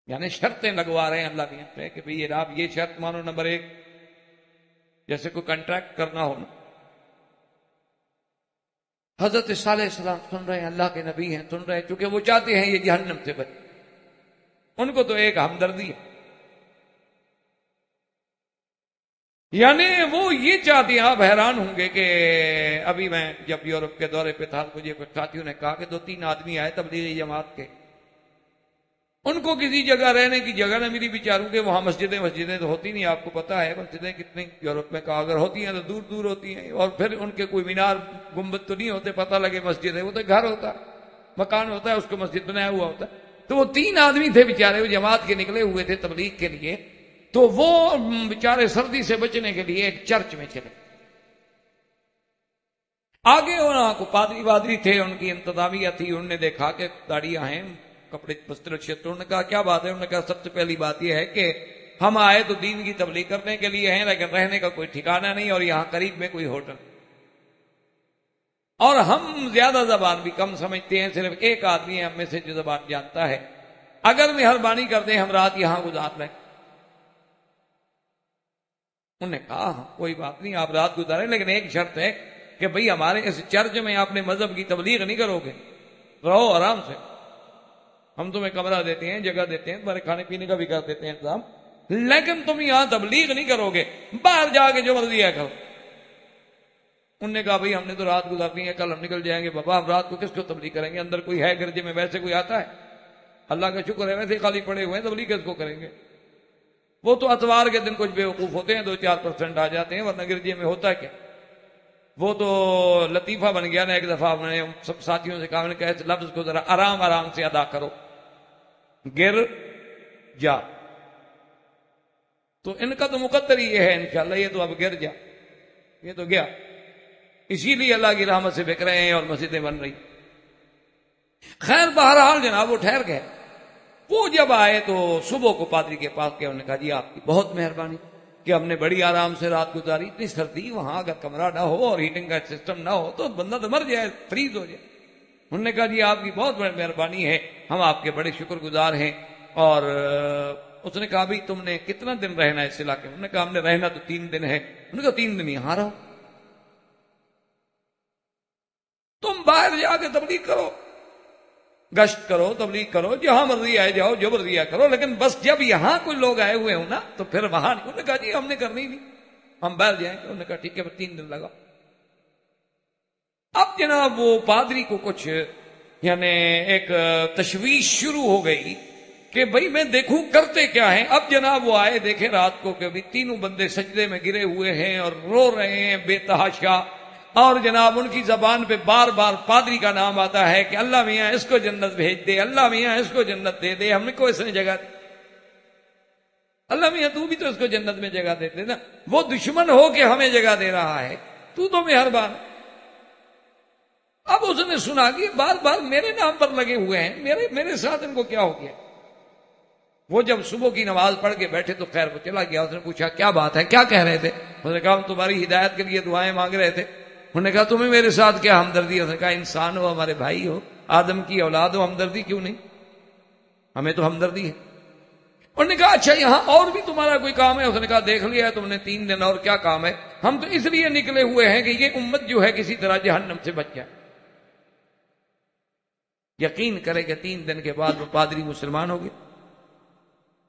یعنی شرطیں لگوا رہے ہیں اللہ میاں پہ کہ بھئی جناب یہ شرط مانو، نمبر 1 جیسے کوئی کنٹریکٹ کرنا ہو نا۔ حضرت صالح علیہ السلام سن رہے ہیں، اللہ کے نبی ہیں، سن رہے ہیں، چونکہ وہ چاہتے ہیں یہ جہنم سے بچے، ان کو تو ایک ہمدردی ہے۔ یعنی وہ یہ چاہتے ہیں، آپ حیران ہوں گے کہ ابھی میں جب یورپ کے دورے پہ تھا، مجھے کچھ ساتھیوں نے کہا کہ 2-3 آدمی آئے تبلیغی جماعت کے، ان کو کسی جگہ رہنے کی جگہ نہ ملی بیچاروں کے، وہاں مسجدیں تو ہوتی نہیں، آپ کو پتا ہے مسجدیں کتنی یورپ میں کہا اگر ہوتی ہیں تو دور دور ہوتی ہیں، اور پھر ان کے کوئی مینار گنبد تو نہیں ہوتے، پتہ لگے مسجد ہے، وہ تو گھر ہوتا ہے، مکان ہوتا ہے، اس کو مسجد بنایا ہوا ہوتا ہے۔ تو وہ 3 آدمی تھے بیچارے، وہ جماعت کے نکلے ہوئے تھے تبلیغ کے لیے، تو وہ بیچارے سردی سے بچنے کے لیے ایک چرچ میں چلے، آگے وہاں کو پادری وادری تھے، ان کی انتظامیہ تھی، انہوں نے دیکھا کہ داڑیاں ہیں، کپڑے بستر چھتر، انہوں نے کہا کیا بات ہے؟ انہوں نے کہا سب سے پہلی بات یہ ہے کہ ہم آئے تو دین کی تبلیغ کرنے کے لیے ہیں، لیکن رہنے کا کوئی ٹھکانہ نہیں، اور یہاں قریب میں کوئی ہوٹل، اور ہم زیادہ زبان بھی کم سمجھتے ہیں، صرف ایک آدمی ہے ہم میں سے جو زبان جانتا ہے، اگر مہربانی کر دیں ہم رات یہاں گزار لیں۔ انہوں نے کہا ہاں کوئی بات نہیں، آپ رات گزاریں، لیکن ایک شرط ہے کہ بھئی ہمارے اس چرچ میں اپنے مذہب کی تبلیغ نہیں کرو گے، رہو آرام سے، ہم تمہیں کمرہ دیتے ہیں، جگہ دیتے ہیں، تمہارے کھانے پینے کا بھی کر دیتے ہیں انتظام، لیکن تم یہاں تبلیغ نہیں کرو گے، باہر جا کے جو مرضی ہے کرو۔ انہوں نے کہا بھئی ہم نے تو رات گزارنی ہے، کل ہم نکل جائیں گے، بابا ہم رات کو کس کو تبلیغ کریں گے؟ اندر کوئی ہے گرجے میں؟ ویسے کوئی آتا ہے؟ اللہ کا شکر ہے ویسے خالی پڑے ہوئے ہیں، تبلیغ کس کو کریں گے؟ وہ تو اتوار کے دن کچھ بیوقوف ہوتے ہیں، 2-4% آ جاتے ہیں، ورنہ گرجے میں ہوتا ہے کیا؟ وہ تو لطیفہ بن گیا نا، ایک دفعہ میں نے سب ساتھیوں سے کہا، میں نے کہا اس لفظ کو ذرا آرام آرام سے ادا کرو، گر جا، تو ان کا تو مقدر ہی یہ ہے انشاءاللہ، یہ تو اب گر جا، یہ تو گیا، اسی لیے اللہ کی رحمت سے بک رہے ہیں اور مسجدیں بن رہی۔ خیر بہرحال جناب وہ ٹھہر گئے، وہ جب آئے تو صبح کو پادری کے پاس گئے، انہوں نے کہا جی آپ کی بہت مہربانی کہ ہم نے بڑی آرام سے رات گزاری، اتنی سردی، وہاں اگر کمرہ نہ ہو اور ہیٹنگ کا سسٹم نہ ہو تو بندہ تو مر جائے، فریز ہو جائے۔ انہوں نے کہا جی آپ کی بہت بڑی مہربانی ہے، ہم آپ کے بڑے شکر گزار ہیں۔ اور اس نے کہا بھئی تم نے کتنا دن رہنا ہے اس علاقے میں؟ انہوں نے کہا ہم نے رہنا تو 3 دن ہے۔ انہوں نے کہا 3 دن یہاں رہو، تم باہر جا کے تبلیغ کرو، گشت کرو، تبلیغ کرو، جہاں مرضی آئے جاؤ، جو مرضی آئے کرو، لیکن بس جب یہاں کوئی لوگ آئے ہوئے ہوں نا تو پھر وہاں نہیں۔ انہوں نے کہا جی ہم نے کرنی نہیں، ہم باہر جائیں گے۔ انہوں نے کہا ٹھیک ہے، 3 دن لگا۔ اب جناب وہ پادری کو کچھ یعنی ایک تشویش شروع ہو گئی کہ بھئی میں دیکھوں کرتے کیا ہیں۔ اب جناب وہ آئے، دیکھے رات کو کہ بھی 3 بندے سجدے میں گرے ہوئے ہیں اور رو رہے ہیں بے تحاشا، اور جناب ان کی زبان پہ بار بار پادری کا نام آتا ہے کہ اللہ میاں اس کو جنت بھیج دے، اللہ میاں اس کو جنت دے دے، ہم کو اس نے جگہ دی، اللہ میاں تو بھی تو اس کو جنت میں جگہ دیتے نا، وہ دشمن ہو کے ہمیں جگہ دے رہا ہے، تو مہربان۔ اب اس نے سنا کہ بار بار میرے نام پر لگے ہوئے ہیں، میرے ساتھ ان کو کیا ہو گیا۔ وہ جب صبح کی نماز پڑھ کے بیٹھے تو خیر وہ چلا گیا، اس نے پوچھا کیا بات ہے، کیا کہہ رہے تھے؟ اس نے کہا ہم تمہاری ہدایت کے لیے دعائیں مانگ رہے تھے۔ انہوں نے کہا تمہیں میرے ساتھ کیا ہمدردی؟ اس نے کہا انسان ہو، ہمارے بھائی ہو، آدم کی اولاد ہو، ہمدردی کیوں نہیں؟ ہمیں تو ہمدردی ہے۔ انہوں نے کہا اچھا یہاں اور بھی تمہارا کوئی کام ہے؟ اس نے کہا دیکھ لیا ہے تم نے 3 دن، اور کیا کام ہے؟ ہم تو اس لیے نکلے ہوئے ہیں کہ یہ امت جو ہے کسی طرح جہنم سے بچ جائے۔ یقین کرے کہ 3 دن کے بعد وہ پادری مسلمان ہو گیا،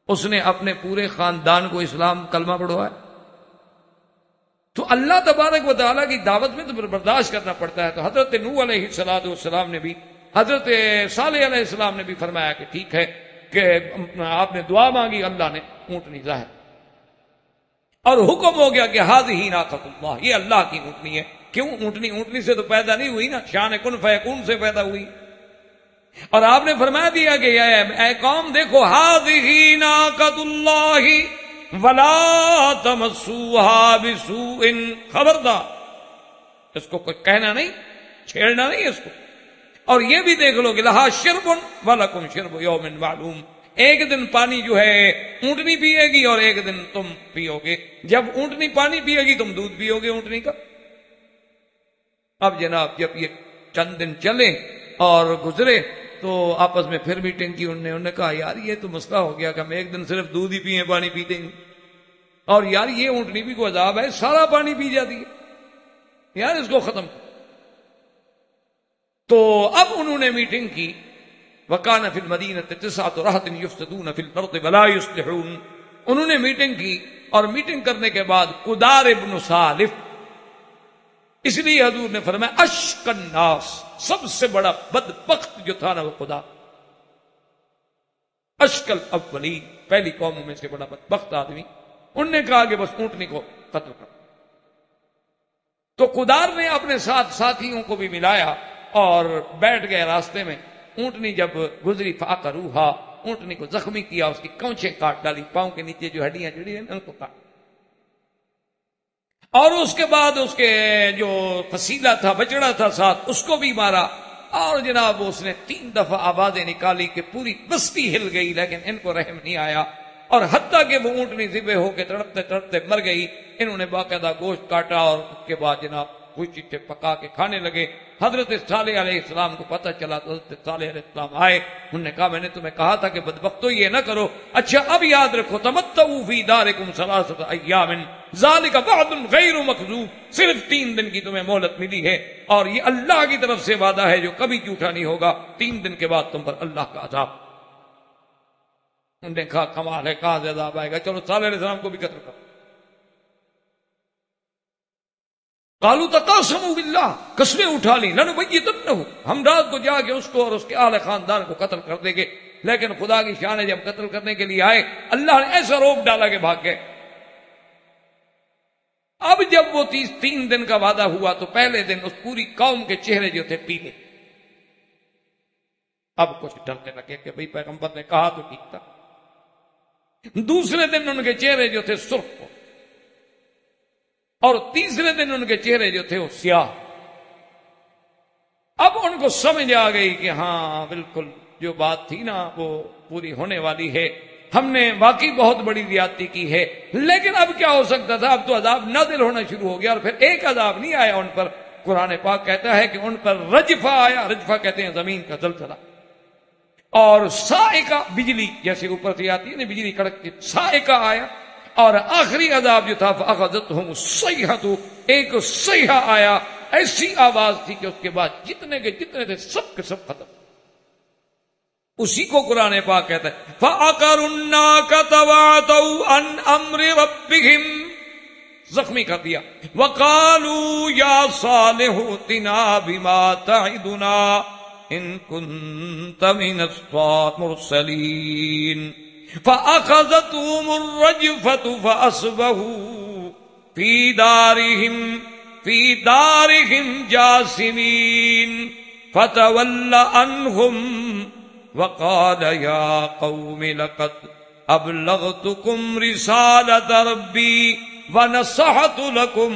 اس نے اپنے پورے خاندان کو اسلام کلمہ پڑھوایا۔ تو اللہ تبارک و تعالیٰ کی دعوت میں تو برداشت کرنا پڑتا ہے۔ تو حضرت نوح علیہ السلام نے بھی، حضرت صالح علیہ السلام نے بھی فرمایا کہ ٹھیک ہے کہ آپ نے دعا مانگی، اللہ نے اونٹنی ظاہر، اور حکم ہو گیا کہ ھذہ ناقۃ اللہ، یہ اللہ کی اونٹنی ہے۔ کیوں اونٹنی سے تو پیدا نہیں ہوئی نا، شان کن فیکون سے پیدا ہوئی۔ اور آپ نے فرما دیا کہ اے قوم دیکھو، ھذہ ناقۃ اللہ ولا تمسوها بسوء، خبردار اس کو کوئی کہنا نہیں، چھیڑنا نہیں اس کو۔ اور یہ بھی دیکھ لو کہ لہا شرب ولکم شرب یوم معلوم، ایک دن پانی جو ہے اونٹنی پیے گی اور ایک دن تم پیو گے، جب اونٹنی پانی پیے گی تم دودھ پیو گے اونٹنی کا۔ اب جناب جب یہ چند دن چلے اور گزرے تو آپس میں پھر میٹنگ کی، انہوں نے کہا یار یہ تو مسئلہ ہو گیا کہ ہم ایک دن صرف دودھ ہی پیئے، پانی پیتے ہیں، اور یار یہ اونٹنی بھی کوئی عذاب ہے، سارا پانی پی جاتی ہے، یار اس کو ختم کر۔ تو اب انہوں نے میٹنگ کی، وَكَانَ فِي الْمَدِينَةِ 9 رَهْطٍ يُفْسِدُونَ فِي الْأَرْضِ وَلَا يُصْلِحُونَ، انہوں نے میٹنگ کی، اور میٹنگ کرنے کے بعد قدار ابن سالف، اس لیے حضور نے فرمایا اشق الناس، سب سے بڑا بدبخت جو تھا نا وہ خدا، اشق الاولین، پہلی قوموں میں سے بڑا بدبخت آدمی، انہوں نے کہا کہ بس اونٹنی کو قتل کر۔ تو قدار نے اپنے ساتھ ساتھیوں کو بھی ملایا اور بیٹھ گئے راستے میں۔ اونٹنی جب گزری فعقروہا، اونٹنی کو زخمی کیا، اس کی کونچیں کاٹ ڈالی، پاؤں کے نیچے جو ہڈیاں جڑی ہیں ان کو کاٹ، اور اس کے بعد اس کے جو فصیلہ تھا، بچڑا تھا ساتھ، اس کو بھی مارا، اور جناب اس نے 3 دفعہ آوازیں نکالی کہ پوری بستی ہل گئی، لیکن ان کو رحم نہیں آیا، اور حتیٰ کہ وہ اونٹنی ذبح ہو کے تڑپتے تڑپتے مر گئی۔ انہوں نے باقاعدہ گوشت کاٹا اور اس کے بعد جناب خوشی سے پکا کے کھانے لگے۔ حضرت صالح علیہ السلام کو پتہ چلا تو حضرت صالح علیہ السلام آئے، انہوں نے کہا میں نے تمہیں کہا تھا کہ بدبختو یہ نہ کرو، اچھا اب یاد رکھو تمتعوا فی دارکم 3 ایام ذالک وعد غیر مکذوب، صرف 3 دن کی تمہیں مہلت ملی ہے، اور یہ اللہ کی طرف سے وعدہ ہے جو کبھی جھوٹا نہیں ہوگا، 3 دن کے بعد تم پر اللہ کا عذاب۔ انہوں نے کہا کمال ہے، کہاں سے عذاب آئے گا، چلو صالح علیہ السلام کو بھی قتل کرو۔ قالوا تقاسموا باللہ، قسمیں اٹھا لی، لنبیتنہ، ہم رات کو جا کے اس کو اور اس کے اہل خاندان کو قتل کر دیں گے، لیکن خدا کی شان ہے جب قتل کرنے کے لیے آئے اللہ نے ایسا روک ڈالا کہ بھاگ گئے۔ اب جب وہ 3 دن کا وعدہ ہوا تو پہلے دن اس پوری قوم کے چہرے جو تھے پیلے، اب کچھ ڈرنے لگے کہ بھئی پیغمبر نے کہا تو ٹھیک تھا۔ دوسرے دن ان کے چہرے جو تھے سرخ ہو، اور تیسرے دن ان کے چہرے جو تھے وہ سیاہ۔ اب ان کو سمجھ آ گئی کہ ہاں بالکل جو بات تھی نا وہ پوری ہونے والی ہے، ہم نے واقعی بہت بڑی زیادتی کی ہے، لیکن اب کیا ہو سکتا تھا، اب تو عذاب نازل ہونا شروع ہو گیا، اور پھر ایک عذاب نہیں آیا ان پر، قرآن پاک کہتا ہے کہ ان پر رجفہ آیا، رجفہ کہتے ہیں زمین کا زلزلہ، اور صاعقہ، بجلی جیسے اوپر سے آتی ہے نا بجلی کڑکتی، صاعقہ آیا، اور آخری عذاب جو تھا فاخذتهم الصیحۃ، ایک صیحہ آیا، ایسی آواز تھی کہ اس کے بعد جتنے کے جتنے تھے سب کے سب ختم۔ اسی کو قرآن پاک کہتا ہے فَعَقَرُوا النَّاقَةَ وَعَتَوْا عَنْ أَمْرِ رَبِّهِمْ، زخمی کر دیا، وَقَالُوا يَا صَالِحُ ائْتِنَا بِمَا تَعِدُنَا إِن كُنتَ مِنَ الْمُرْسَلِينَ فَأَخَذَتْهُمُ الرَّجْفَةُ فَأَصْبَحُوا فِي دَارِهِمْ جَاثِمِينَ فَتَوَلَّ عَنْهُمْ وَقَالَ يَا قَوْمِ لَقَدْ أَبْلَغْتُكُمْ رِسَالَةَ رَبِّي وَنَصَحْتُ لَكُمْ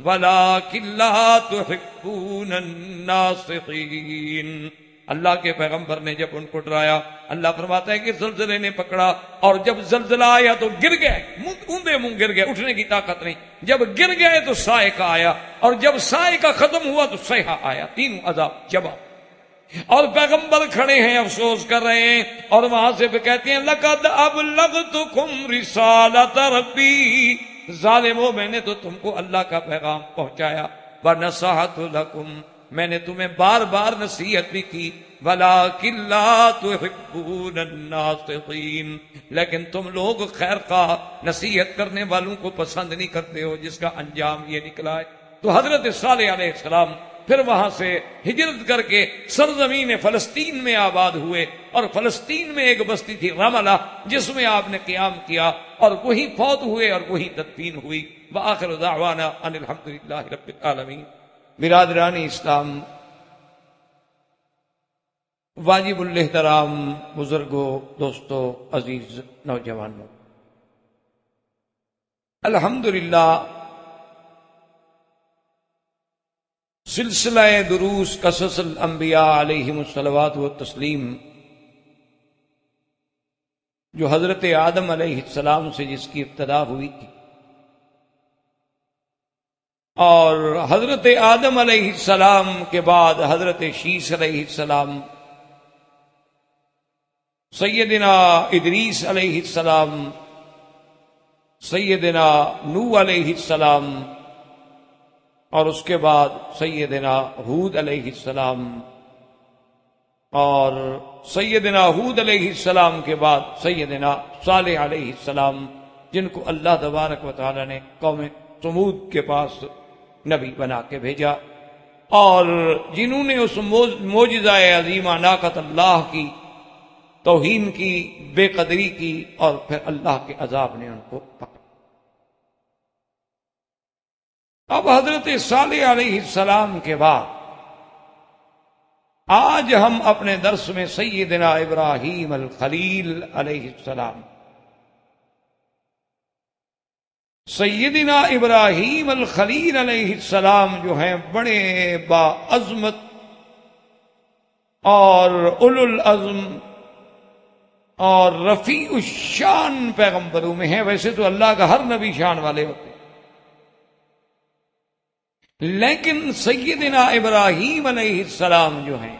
وَلَكِنْ لَا تُحِبُّونَ النَّاصِحِينَ۔ اللہ کے پیغمبر نے جب ان کو ڈرایا، اللہ فرماتا ہے کہ زلزلے نے پکڑا، اور جب زلزلہ آیا تو گر گئے، اوندے منہ گر گئے، اٹھنے کی طاقت نہیں، جب گر گئے تو صاعقہ آیا، اور جب صاعقہ ختم ہوا تو صیحہ آیا، 3 عذاب جمع، اور پیغمبر کھڑے ہیں افسوس کر رہے ہیں، اور وہاں سے پھر کہتے ہیں لقد ابلغتکم رسالۃ ربی، ظالمو میں نے تو تم کو اللہ کا پیغام پہنچایا، ونصحت لکم، میں نے تمہیں بار بار نصیحت بھی کی، وَلَٰكِن لَّا تُحِبُّونَ النَّاصِحِينَ، لیکن تم لوگ خیر خواہ نصیحت کرنے والوں کو پسند نہیں کرتے ہو، جس کا انجام یہ نکلا ہے۔ تو حضرت صالح علیہ السلام پھر وہاں سے ہجرت کر کے سرزمین فلسطین میں آباد ہوئے، اور فلسطین میں ایک بستی تھی رملہ، جس میں آپ نے قیام کیا، اور وہی فوت ہوئے اور وہی تدفین ہوئی۔ وآخر دعوانا ان الحمدللہ رب العالمین۔ برادران اسلام، واجب الاحترام بزرگوں، دوستوں، عزیز نوجوانوں، الحمدللہ سلسلہ دروس قصص الانبیاء علیہم الصلوات والتسلیم، جو حضرت آدم علیہ السلام سے جس کی ابتدا ہوئی تھی، اور حضرت آدم علیہ السلام کے بعد حضرت شیس علیہ السلام، سیدنا ادریس علیہ السلام، سیدنا نوح علیہ السلام، اور اس کے بعد سیدنا ہود علیہ السلام، اور سیدنا ہود علیہ السلام کے بعد سیدنا صالح علیہ السلام، جن کو اللہ تبارک و تعالی نے قوم سمود کے پاس نبی بنا کے بھیجا، اور جنہوں نے اس معجزہ عظیمہ ناقۃ اللہ کی توہین کی، بے قدری کی، اور پھر اللہ کے عذاب نے ان کو پکڑا۔ اب حضرت صالح علیہ السلام کے بعد آج ہم اپنے درس میں سیدنا ابراہیم الخلیل علیہ السلام، سیدنا ابراہیم الخلیل علیہ السلام جو ہیں بڑے باعظمت اور اولو العزم اور رفیع الشان پیغمبروں میں ہیں۔ ویسے تو اللہ کا ہر نبی شان والے ہوتے ہیں، لیکن سیدنا ابراہیم علیہ السلام جو ہیں،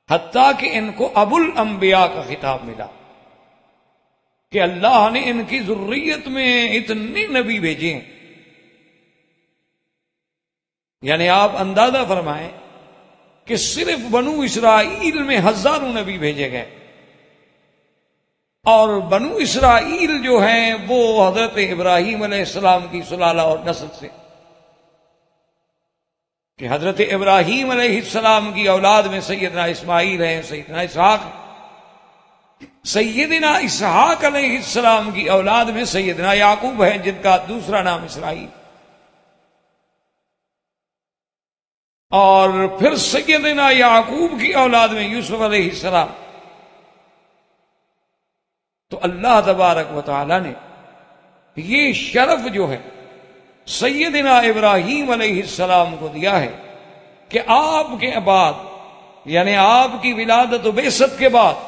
حتیٰ کہ ان کو ابو الانبیاء کا خطاب ملا کہ اللہ نے ان کی ذریت میں اتنے نبی بھیجے ہیں، یعنی آپ اندازہ فرمائیں کہ صرف بنو اسرائیل میں ہزاروں نبی بھیجے گئے، اور بنو اسرائیل جو ہیں وہ حضرت ابراہیم علیہ السلام کی سلالہ اور نسل سے، کہ حضرت ابراہیم علیہ السلام کی اولاد میں سیدنا اسماعیل ہیں، سیدنا اسحاق، سیدنا اسحاق علیہ السلام کی اولاد میں سیدنا یعقوب ہیں، جن کا دوسرا نام اسرائیل، اور پھر سیدنا یعقوب کی اولاد میں یوسف علیہ السلام۔ تو اللہ تبارک و تعالی نے یہ شرف جو ہے سیدنا ابراہیم علیہ السلام کو دیا ہے کہ آپ کے بعد، یعنی آپ کی ولادت و بعثت کے بعد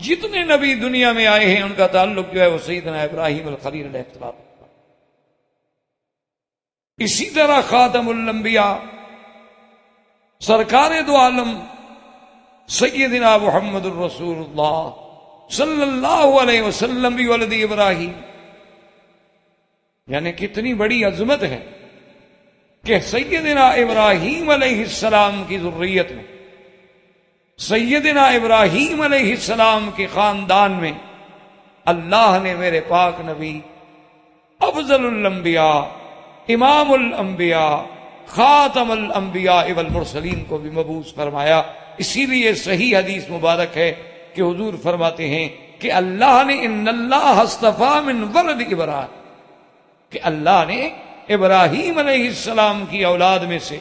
جتنے نبی دنیا میں آئے ہیں ان کا تعلق جو ہے وہ سیدنا ابراہیم الخلیل علیہ السلام۔ اسی طرح خاتم الانبیاء سرکار دو عالم سیدنا محمد الرسول اللہ صلی اللہ علیہ وسلم بھی ولد ابراہیم، یعنی کتنی بڑی عظمت ہے کہ سیدنا ابراہیم علیہ السلام کی ذریت میں، سیدنا ابراہیم علیہ السلام کے خاندان میں اللہ نے میرے پاک نبی افضل الانبیاء، امام الانبیاء، خاتم الانبیاء والمرسلین کو بھی مبعوث فرمایا۔ اسی لیے صحیح حدیث مبارک ہے کہ حضور فرماتے ہیں کہ اللہ نے ان اللہ اصطفیٰ من ولد ابراہیم، کہ اللہ نے ابراہیم علیہ السلام کی اولاد میں سے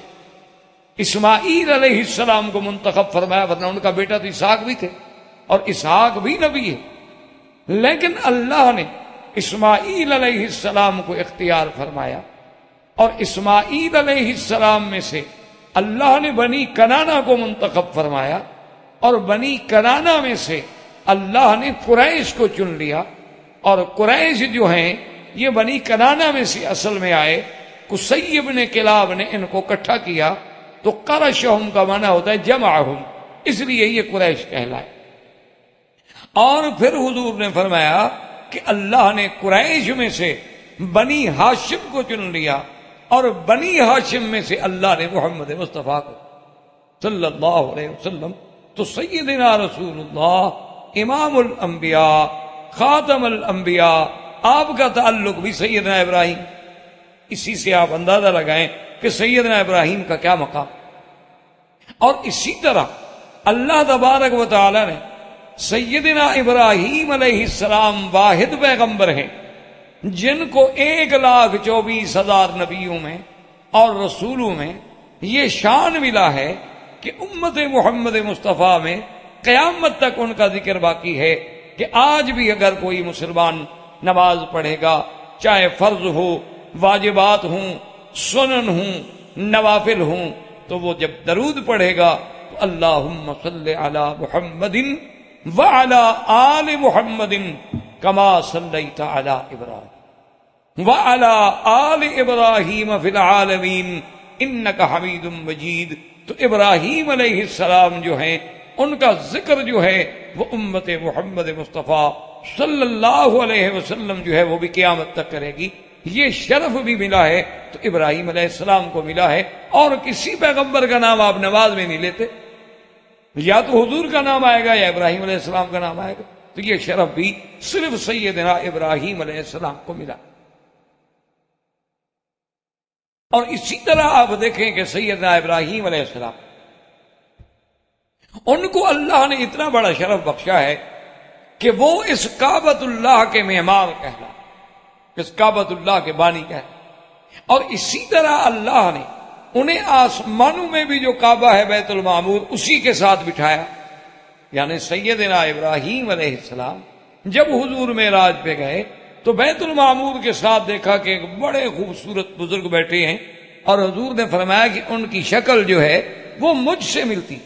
اسماعیل علیہ السلام کو منتخب فرمایا، ورنہ ان کا بیٹا تو اسحاق بھی تھے اور اسحاق بھی نبی ہے، لیکن اللہ نے اسماعیل علیہ السلام کو اختیار فرمایا، اور اسماعیل علیہ السلام میں سے اللہ نے بنی کنانہ کو منتخب فرمایا، اور بنی کنانہ میں سے اللہ نے قریش کو چن لیا، اور قریش جو ہیں یہ بنی کنانہ میں سے اصل میں آئے، قصی بن کلاب نے ان کو اکٹھا کیا، تو قرشہم کا معنی ہوتا ہے جمعہم، اس لیے یہ قریش کہلائے۔ اور پھر حضور نے فرمایا کہ اللہ نے قریش میں سے بنی ہاشم کو چن لیا، اور بنی ہاشم میں سے اللہ نے محمد مصطفیٰ کو صلی اللہ علیہ وسلم۔ تو سیدنا رسول اللہ امام الانبیاء خاتم الانبیاء، آپ کا تعلق بھی سیدنا ابراہیم، اسی سے آپ اندازہ لگائیں کہ سیدنا ابراہیم کا کیا مقام۔ اور اسی طرح اللہ تبارک و تعالی نے سیدنا ابراہیم علیہ السلام واحد پیغمبر ہیں جن کو 1,24,000 نبیوں میں اور رسولوں میں یہ شان ملا ہے کہ امت محمد مصطفیٰ میں قیامت تک ان کا ذکر باقی ہے، کہ آج بھی اگر کوئی مسلمان نماز پڑھے گا، چاہے فرض ہو، واجبات ہوں، سنن ہوں، نوافل ہوں، تو وہ جب درود پڑھے گا تو اللہم صلی علی محمد وعلی آل محمد کما صلیت علی ابراہیم وعلی آل ابراہیم فی العالمین انک حمید مجید۔ تو ابراہیم علیہ السلام جو ہیں ان کا ذکر جو ہے وہ امت محمد مصطفیٰ صلی اللہ علیہ وسلم جو ہے وہ بھی قیامت تک کرے گی۔ یہ شرف بھی ملا ہے تو ابراہیم علیہ السلام کو ملا ہے، اور کسی پیغمبر کا نام آپ نماز میں نہیں لیتے، یا تو حضور کا نام آئے گا یا ابراہیم علیہ السلام کا نام آئے گا. تو یہ شرف بھی صرف سیدنا ابراہیم علیہ السلام کو ملا. اور اسی طرح آپ دیکھیں کہ سیدنا ابراہیم علیہ السلام ان کو اللہ نے اتنا بڑا شرف بخشا ہے کہ وہ اس کعبۃ اللہ کے معمار کہلا، اس کعبۃ اللہ کے بانی کہلا. اور اسی طرح اللہ نے انہیں آسمانوں میں بھی جو کعبہ ہے بیت المعمور اسی کے ساتھ بٹھایا. یعنی سیدنا ابراہیم علیہ السلام جب حضور معراج پہ گئے تو بیت المعمور کے ساتھ دیکھا کہ ایک بڑے خوبصورت بزرگ بیٹھے ہیں، اور حضور نے فرمایا کہ ان کی شکل جو ہے وہ مجھ سے ملتی،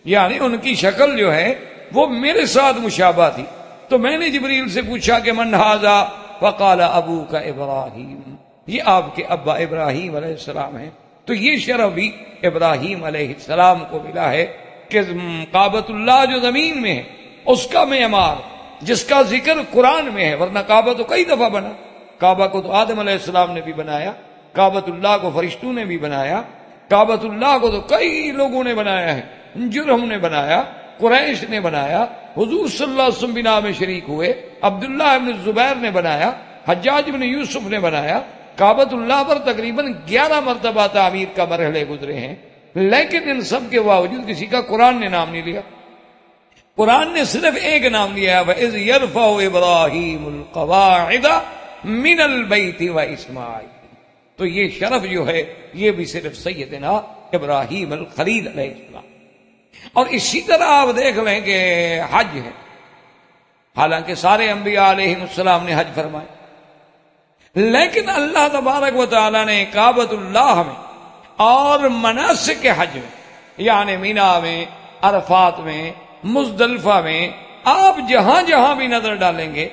یعنی ان کی شکل جو ہے وہ میرے ساتھ مشابہ تھی. تو میں نے جبریل سے پوچھا کہ من ھذا؟ فقال ابوک ابراہیم، یہ آپ کے ابا ابراہیم علیہ السلام ہیں. تو یہ شرف بھی ابراہیم علیہ السلام کو ملا ہے کہ کعبۃ اللہ جو زمین میں ہے اس کا معمار جس کا ذکر قرآن میں ہے، ورنہ کعبہ تو کئی دفعہ بنا. کعبہ کو تو آدم علیہ السلام نے بھی بنایا، کعبۃ اللہ کو فرشتوں نے بھی بنایا، کعبۃ اللہ کو تو کئی لوگوں نے بنایا ہے. جرہم نے بنایا، قریش نے بنایا، حضور صلی اللہ علیہ وسلم بنا میں شریک ہوئے، عبداللہ ابن زبیر نے بنایا، حجاج ابن یوسف نے بنایا. کعبۃ اللہ پر تقریباً 11 مرتبہ تعمیر کا مرحلے گزرے ہیں، لیکن ان سب کے باوجود کسی کا قرآن نے نام نہیں لیا. قرآن نے صرف ایک نام لیا ہے، وَإِذْ يَرْفَعُ إِبْرَاهِيمُ الْقَوَاعِدَ مِنَ الْبَيْتِ وَإِسْمَاعِيلُ. تو یہ شرف جو ہے یہ بھی صرف سیدنا ابراہیم الخلیل علیہ السلام. اور اسی طرح آپ دیکھ لیں کہ حج ہے، حالانکہ سارے انبیاء علیہ السلام نے حج فرمائے، لیکن اللہ تبارک و تعالی نے کعبۃ اللہ میں اور مناسک حج میں، یعنی مینا میں، عرفات میں، مزدلفہ میں، آپ جہاں جہاں بھی نظر ڈالیں گے،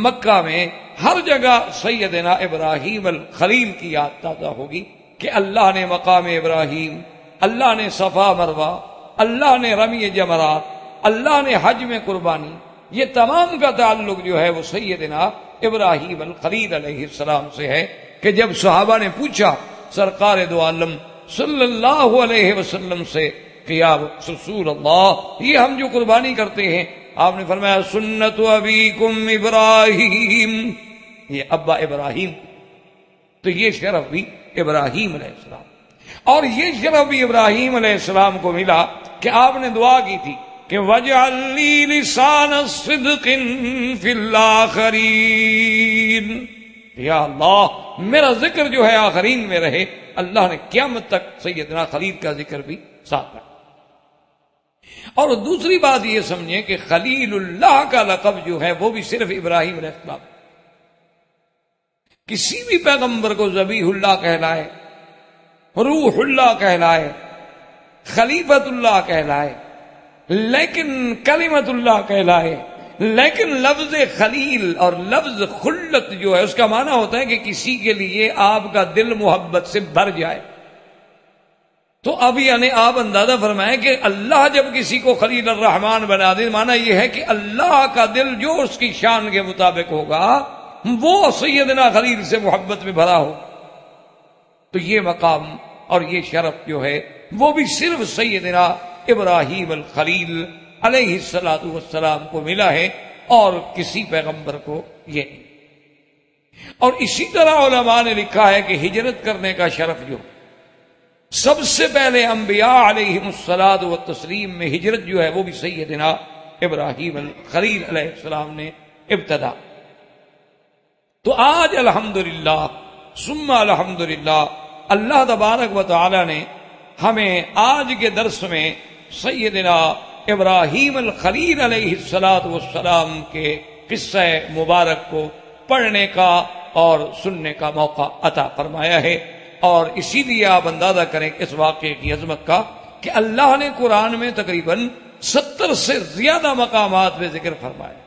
مکہ میں، ہر جگہ سیدنا ابراہیم الخلیل کی یاد تازہ ہوگی کہ اللہ نے مقام ابراہیم، اللہ نے صفا مروہ، اللہ نے رمی جمرات، اللہ نے حج میں قربانی، یہ تمام کا تعلق جو ہے وہ سیدنا ابراہیم الخلیل علیہ السلام سے ہے. کہ جب صحابہ نے پوچھا سرکار دو عالم صلی اللہ علیہ وسلم سے کہ یا رسول اللہ یہ ہم جو قربانی کرتے ہیں، آپ نے فرمایا سنت ابیکم ابراہیم، یہ ابا ابراہیم. تو یہ شرف بھی ابراہیم علیہ السلام. اور یہ شرف بھی ابراہیم علیہ السلام کو ملا کہ آپ نے دعا کی تھی کہ وَاجْعَلْ لِي لِسَانَ صِدْقٍ فِي الْآخِرِينَ، یا اللہ میرا ذکر جو ہے آخرین میں رہے. اللہ نے قیامت تک سیدنا خلیل کا ذکر بھی ساتھ رکھا. اور دوسری بات یہ سمجھیں کہ خلیل اللہ کا لقب جو ہے وہ بھی صرف ابراہیم علیہ السلام. کسی بھی پیغمبر کو ذبیح اللہ کہلائے، روح اللہ کہلائے، خلیفت اللہ کہلائے، لیکن کلمت اللہ کہلائے، لیکن لفظ خلیل اور لفظ خلت جو ہے اس کا معنی ہوتا ہے کہ کسی کے لیے آپ کا دل محبت سے بھر جائے. تو اب یعنی آپ اندازہ فرمائیں کہ اللہ جب کسی کو خلیل الرحمن بنا دے، معنی یہ ہے کہ اللہ کا دل جو اس کی شان کے مطابق ہوگا وہ سیدنا خلیل سے محبت میں بھرا ہو. تو یہ مقام اور یہ شرف جو ہے وہ بھی صرف سیدنا ابراہیم الخلیل علیہ الصلوۃ والسلام کو ملا ہے اور کسی پیغمبر کو یہ نہیں. اور اسی طرح علماء نے لکھا ہے کہ ہجرت کرنے کا شرف جو سب سے پہلے انبیاء علیہم الصلوۃ والتسلیم میں ہجرت جو ہے وہ بھی سیدنا ابراہیم الخلیل علیہ السلام نے ابتدا. تو آج الحمدللہ ثم الحمدللہ اللہ تبارک و تعالی نے ہمیں آج کے درس میں سیدنا ابراہیم الخلیل علیہ الصلوۃ والسلام کے قصہ مبارک کو پڑھنے کا اور سننے کا موقع عطا فرمایا ہے. اور اسی لیے آپ اندازہ کریں اس واقعے کی عظمت کا کہ اللہ نے قرآن میں تقریباً 70 سے زیادہ مقامات پہ ذکر فرمایا،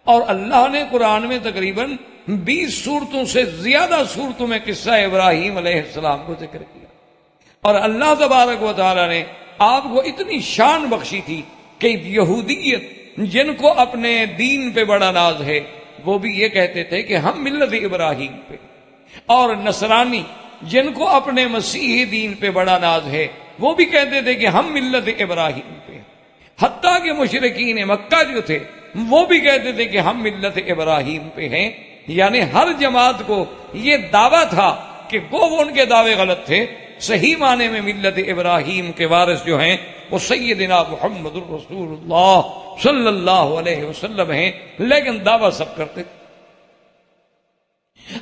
اور اللہ نے قرآن میں تقریباً 20 سورتوں سے زیادہ سورتوں میں قصہ ابراہیم علیہ السلام کو ذکر کیا. اور اللہ تبارک و تعالی نے آپ کو اتنی شان بخشی تھی کہ یہودیت جن کو اپنے دین پہ بڑا ناز ہے وہ بھی یہ کہتے تھے کہ ہم ملت ابراہیم پہ، اور نصرانی جن کو اپنے مسیحی دین پہ بڑا ناز ہے وہ بھی کہتے تھے کہ ہم ملت ابراہیم پہ، حتیٰ کہ مشرکین مکہ جو تھے وہ بھی کہتے تھے کہ ہم ملت ابراہیم پہ ہیں، یعنی ہر جماعت کو یہ دعویٰ تھا کہ وہ ان کے دعوے غلط تھے، صحیح معنی میں ملت ابراہیم کے وارث جو ہیں وہ سیدنا محمد الرسول اللہ صلی اللہ علیہ وسلم ہیں، لیکن دعویٰ سب کرتے تھے۔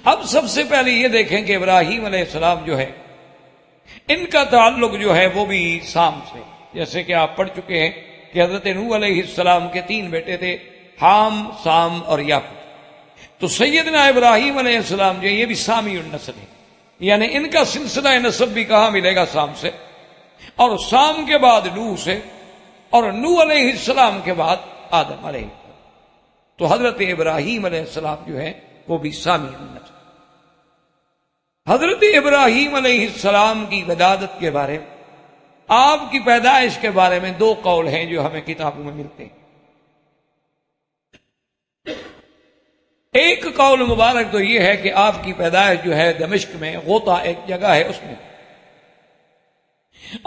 اب سب سے پہلے یہ دیکھیں کہ ابراہیم علیہ السلام جو ہے ان کا تعلق جو ہے وہ بھی سام سے، جیسے کہ آپ پڑھ چکے ہیں کہ حضرت نوح علیہ السلام کے 3 بیٹے تھے، حام، سام اور یافت۔ تو سیدنا ابراہیم علیہ السلام جو ہے یہ بھی سامی النسل ہے، یعنی ان کا سلسلہ نسب بھی کہاں ملے گا؟ سام سے، اور سام کے بعد نوح سے، اور نوح علیہ السلام کے بعد آدم علیہ السلام۔ تو حضرت ابراہیم علیہ السلام جو ہے وہ بھی سامی النسل۔ حضرت ابراہیم علیہ السلام کی ولادت کے بارے میں، آپ کی پیدائش کے بارے میں 2 قول ہیں جو ہمیں کتابوں میں ملتے ہیں۔ ایک قول مبارک تو یہ ہے کہ آپ کی پیدائش جو ہے دمشق میں، غوطہ ایک جگہ ہے اس میں،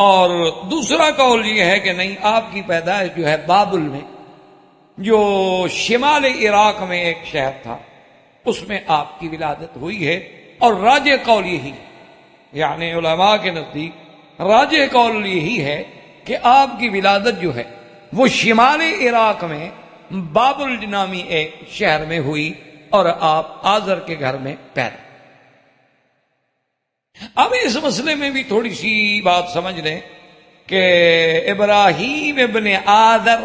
اور دوسرا قول یہ ہے کہ نہیں، آپ کی پیدائش جو ہے بابل میں، جو شمال عراق میں ایک شہر تھا، اس میں آپ کی ولادت ہوئی ہے۔ اور راجح قول یہی، یعنی علماء کے نزدیک راجح قول یہی ہے کہ آپ کی ولادت جو ہے وہ شمال عراق میں بابل نامی ایک شہر میں ہوئی، اور آپ آزر کے گھر میں پیدا۔ اب اس مسئلے میں بھی تھوڑی سی بات سمجھ لیں کہ ابراہیم ابن آذر،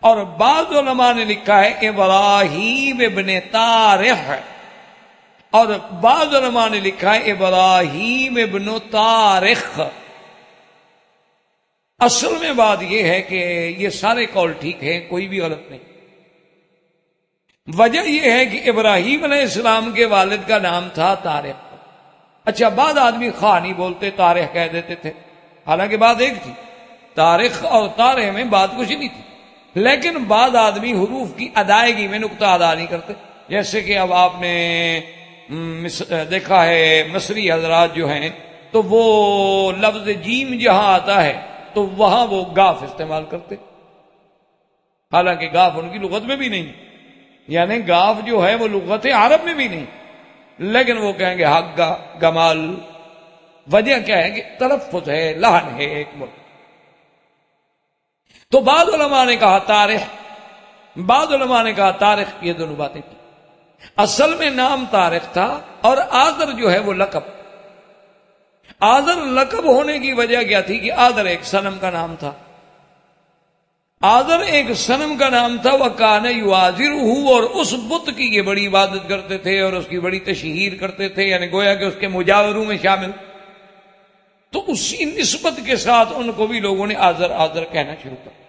اور بعض علماء نے لکھا ہے ابراہیم ابن تارخ، اور بعض علماء نے لکھا ہے ابراہیم ابن تارخ۔ اصل میں بات یہ ہے کہ یہ سارے قول ٹھیک ہیں، کوئی بھی غلط نہیں۔ وجہ یہ ہے کہ ابراہیم علیہ السلام کے والد کا نام تھا طارق۔ اچھا، بعض آدمی خواہ نہیں بولتے، طارق کہہ دیتے تھے، حالانکہ بات ایک تھی، طارق اور طارق میں بات کچھ نہیں تھی، لیکن بعض آدمی حروف کی ادائیگی میں نقطہ ادا نہیں کرتے۔ جیسے کہ اب آپ نے دیکھا ہے مصری حضرات جو ہیں تو وہ لفظ جیم جہاں آتا ہے تو وہاں وہ گاف استعمال کرتے، حالانکہ گاف ان کی لغت میں بھی نہیں، یعنی گاف جو ہے وہ لغت عرب میں بھی نہیں، لیکن وہ کہیں گے حقا گمال۔ وجہ کیا ہے کہ تلفظ ہے، لحن ہے ایک ملک۔ تو بعض علماء نے کہا طارق، بعض علماء نے کہا طارق، یہ دونوں باتیں کی۔ اصل میں نام طارق تھا، اور آذر جو ہے وہ لقب۔ آذر لقب ہونے کی وجہ کیا تھی کہ آذر ایک صنم کا نام تھا، آذر ایک صنم کا نام تھا، وَكَانَ يُعَاذِرُهُ، اور اس بت کی یہ بڑی عبادت کرتے تھے اور اس کی بڑی تشہیر کرتے تھے، یعنی گویا کہ اس کے مجاوروں میں شامل۔ تو اسی نسبت کے ساتھ ان کو بھی لوگوں نے آذر آذر کہنا شروع کر۔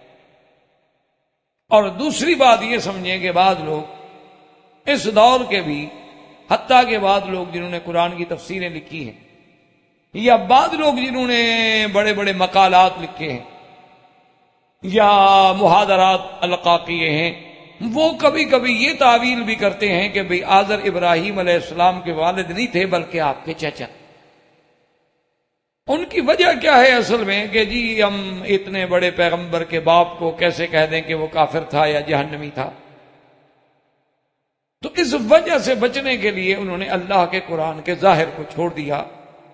اور دوسری بات یہ سمجھیں کہ بعض لوگ اس دور کے بھی، حتیٰ کہ بعض لوگ جنہوں نے قرآن کی تفسیریں لکھی ہیں، یا بعض لوگ جنہوں نے بڑے بڑے مقالات لکھے ہیں یا محاضرات القا کیے ہیں، وہ کبھی کبھی یہ تعویل بھی کرتے ہیں کہ بھئی آذر ابراہیم علیہ السلام کے والد نہیں تھے بلکہ آپ کے چچا۔ ان کی وجہ کیا ہے اصل میں کہ جی ہم اتنے بڑے پیغمبر کے باپ کو کیسے کہہ دیں کہ وہ کافر تھا یا جہنمی تھا۔ تو اس وجہ سے بچنے کے لیے انہوں نے اللہ کے قرآن کے ظاہر کو چھوڑ دیا،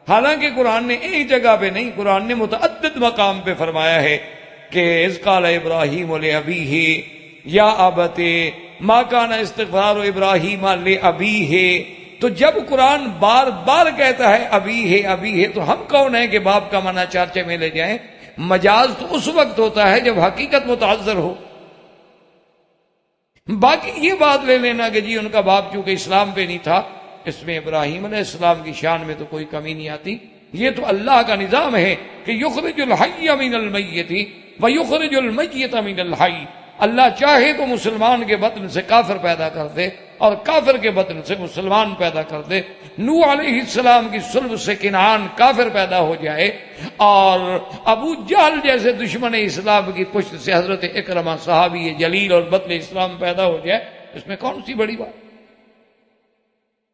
حالانکہ قرآن نے ایک جگہ پہ نہیں، قرآن نے متعدد مقام پہ فرمایا ہے کہ اذ قال ابراہیم لابیہ یا ابت ما کان استغفار ابراہیم لابیہ۔ تو جب قرآن بار بار کہتا ہے ابی ہے تو ہم کون ہیں کہ باپ کا منع چارچے میں لے جائیں؟ مجاز تو اس وقت ہوتا ہے جب حقیقت متعذر ہو۔ باقی یہ بات لے لینا کہ جی ان کا باپ چونکہ اسلام پہ نہیں تھا، اس میں ابراہیم علیہ السلام کی شان میں تو کوئی کمی نہیں آتی۔ یہ تو اللہ کا نظام ہے کہ یخرج الحی من المیت ویخرج المیت من الحی۔ اللہ چاہے تو مسلمان کے بطن سے کافر پیدا کر دے اور کافر کے بطن سے مسلمان پیدا کر دے۔ نوح علیہ السلام کی صلب سے کنعان کافر پیدا ہو جائے، اور ابو جہل جیسے دشمن اسلام کی پشت سے حضرت اکرمہ صحابی جلیل اور بطن اسلام پیدا ہو جائے، اس میں کون سی بڑی بات؟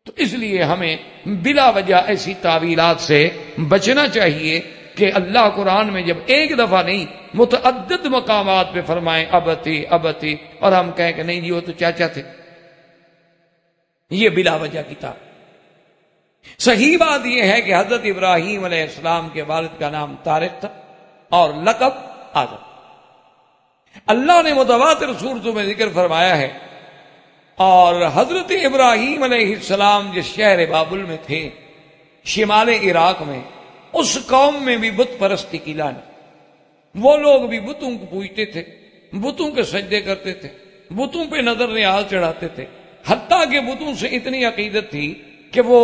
تو اس لیے ہمیں بلا وجہ ایسی تعویلات سے بچنا چاہیے، کہ اللہ قرآن میں جب ایک دفعہ نہیں متعدد مقامات پہ فرمائیں ابتی ابتی، اور ہم کہیں کہ نہیں جی وہ تو چاچا تھے، یہ بلا وجہ کتاب۔ صحیح بات یہ ہے کہ حضرت ابراہیم علیہ السلام کے والد کا نام طارق تھا اور لقب آدم۔ اللہ نے متواتر صورتوں میں ذکر فرمایا ہے، اور حضرت ابراہیم علیہ السلام جس شہر بابل میں تھے شمال عراق میں، اس قوم میں بھی بت پرستی کی لعنت، وہ لوگ بھی بتوں کو پوجتے تھے، بتوں کے سجدے کرتے تھے، بتوں پہ نظر نیاز چڑھاتے تھے، حتیٰ کہ بتوں سے اتنی عقیدت تھی کہ وہ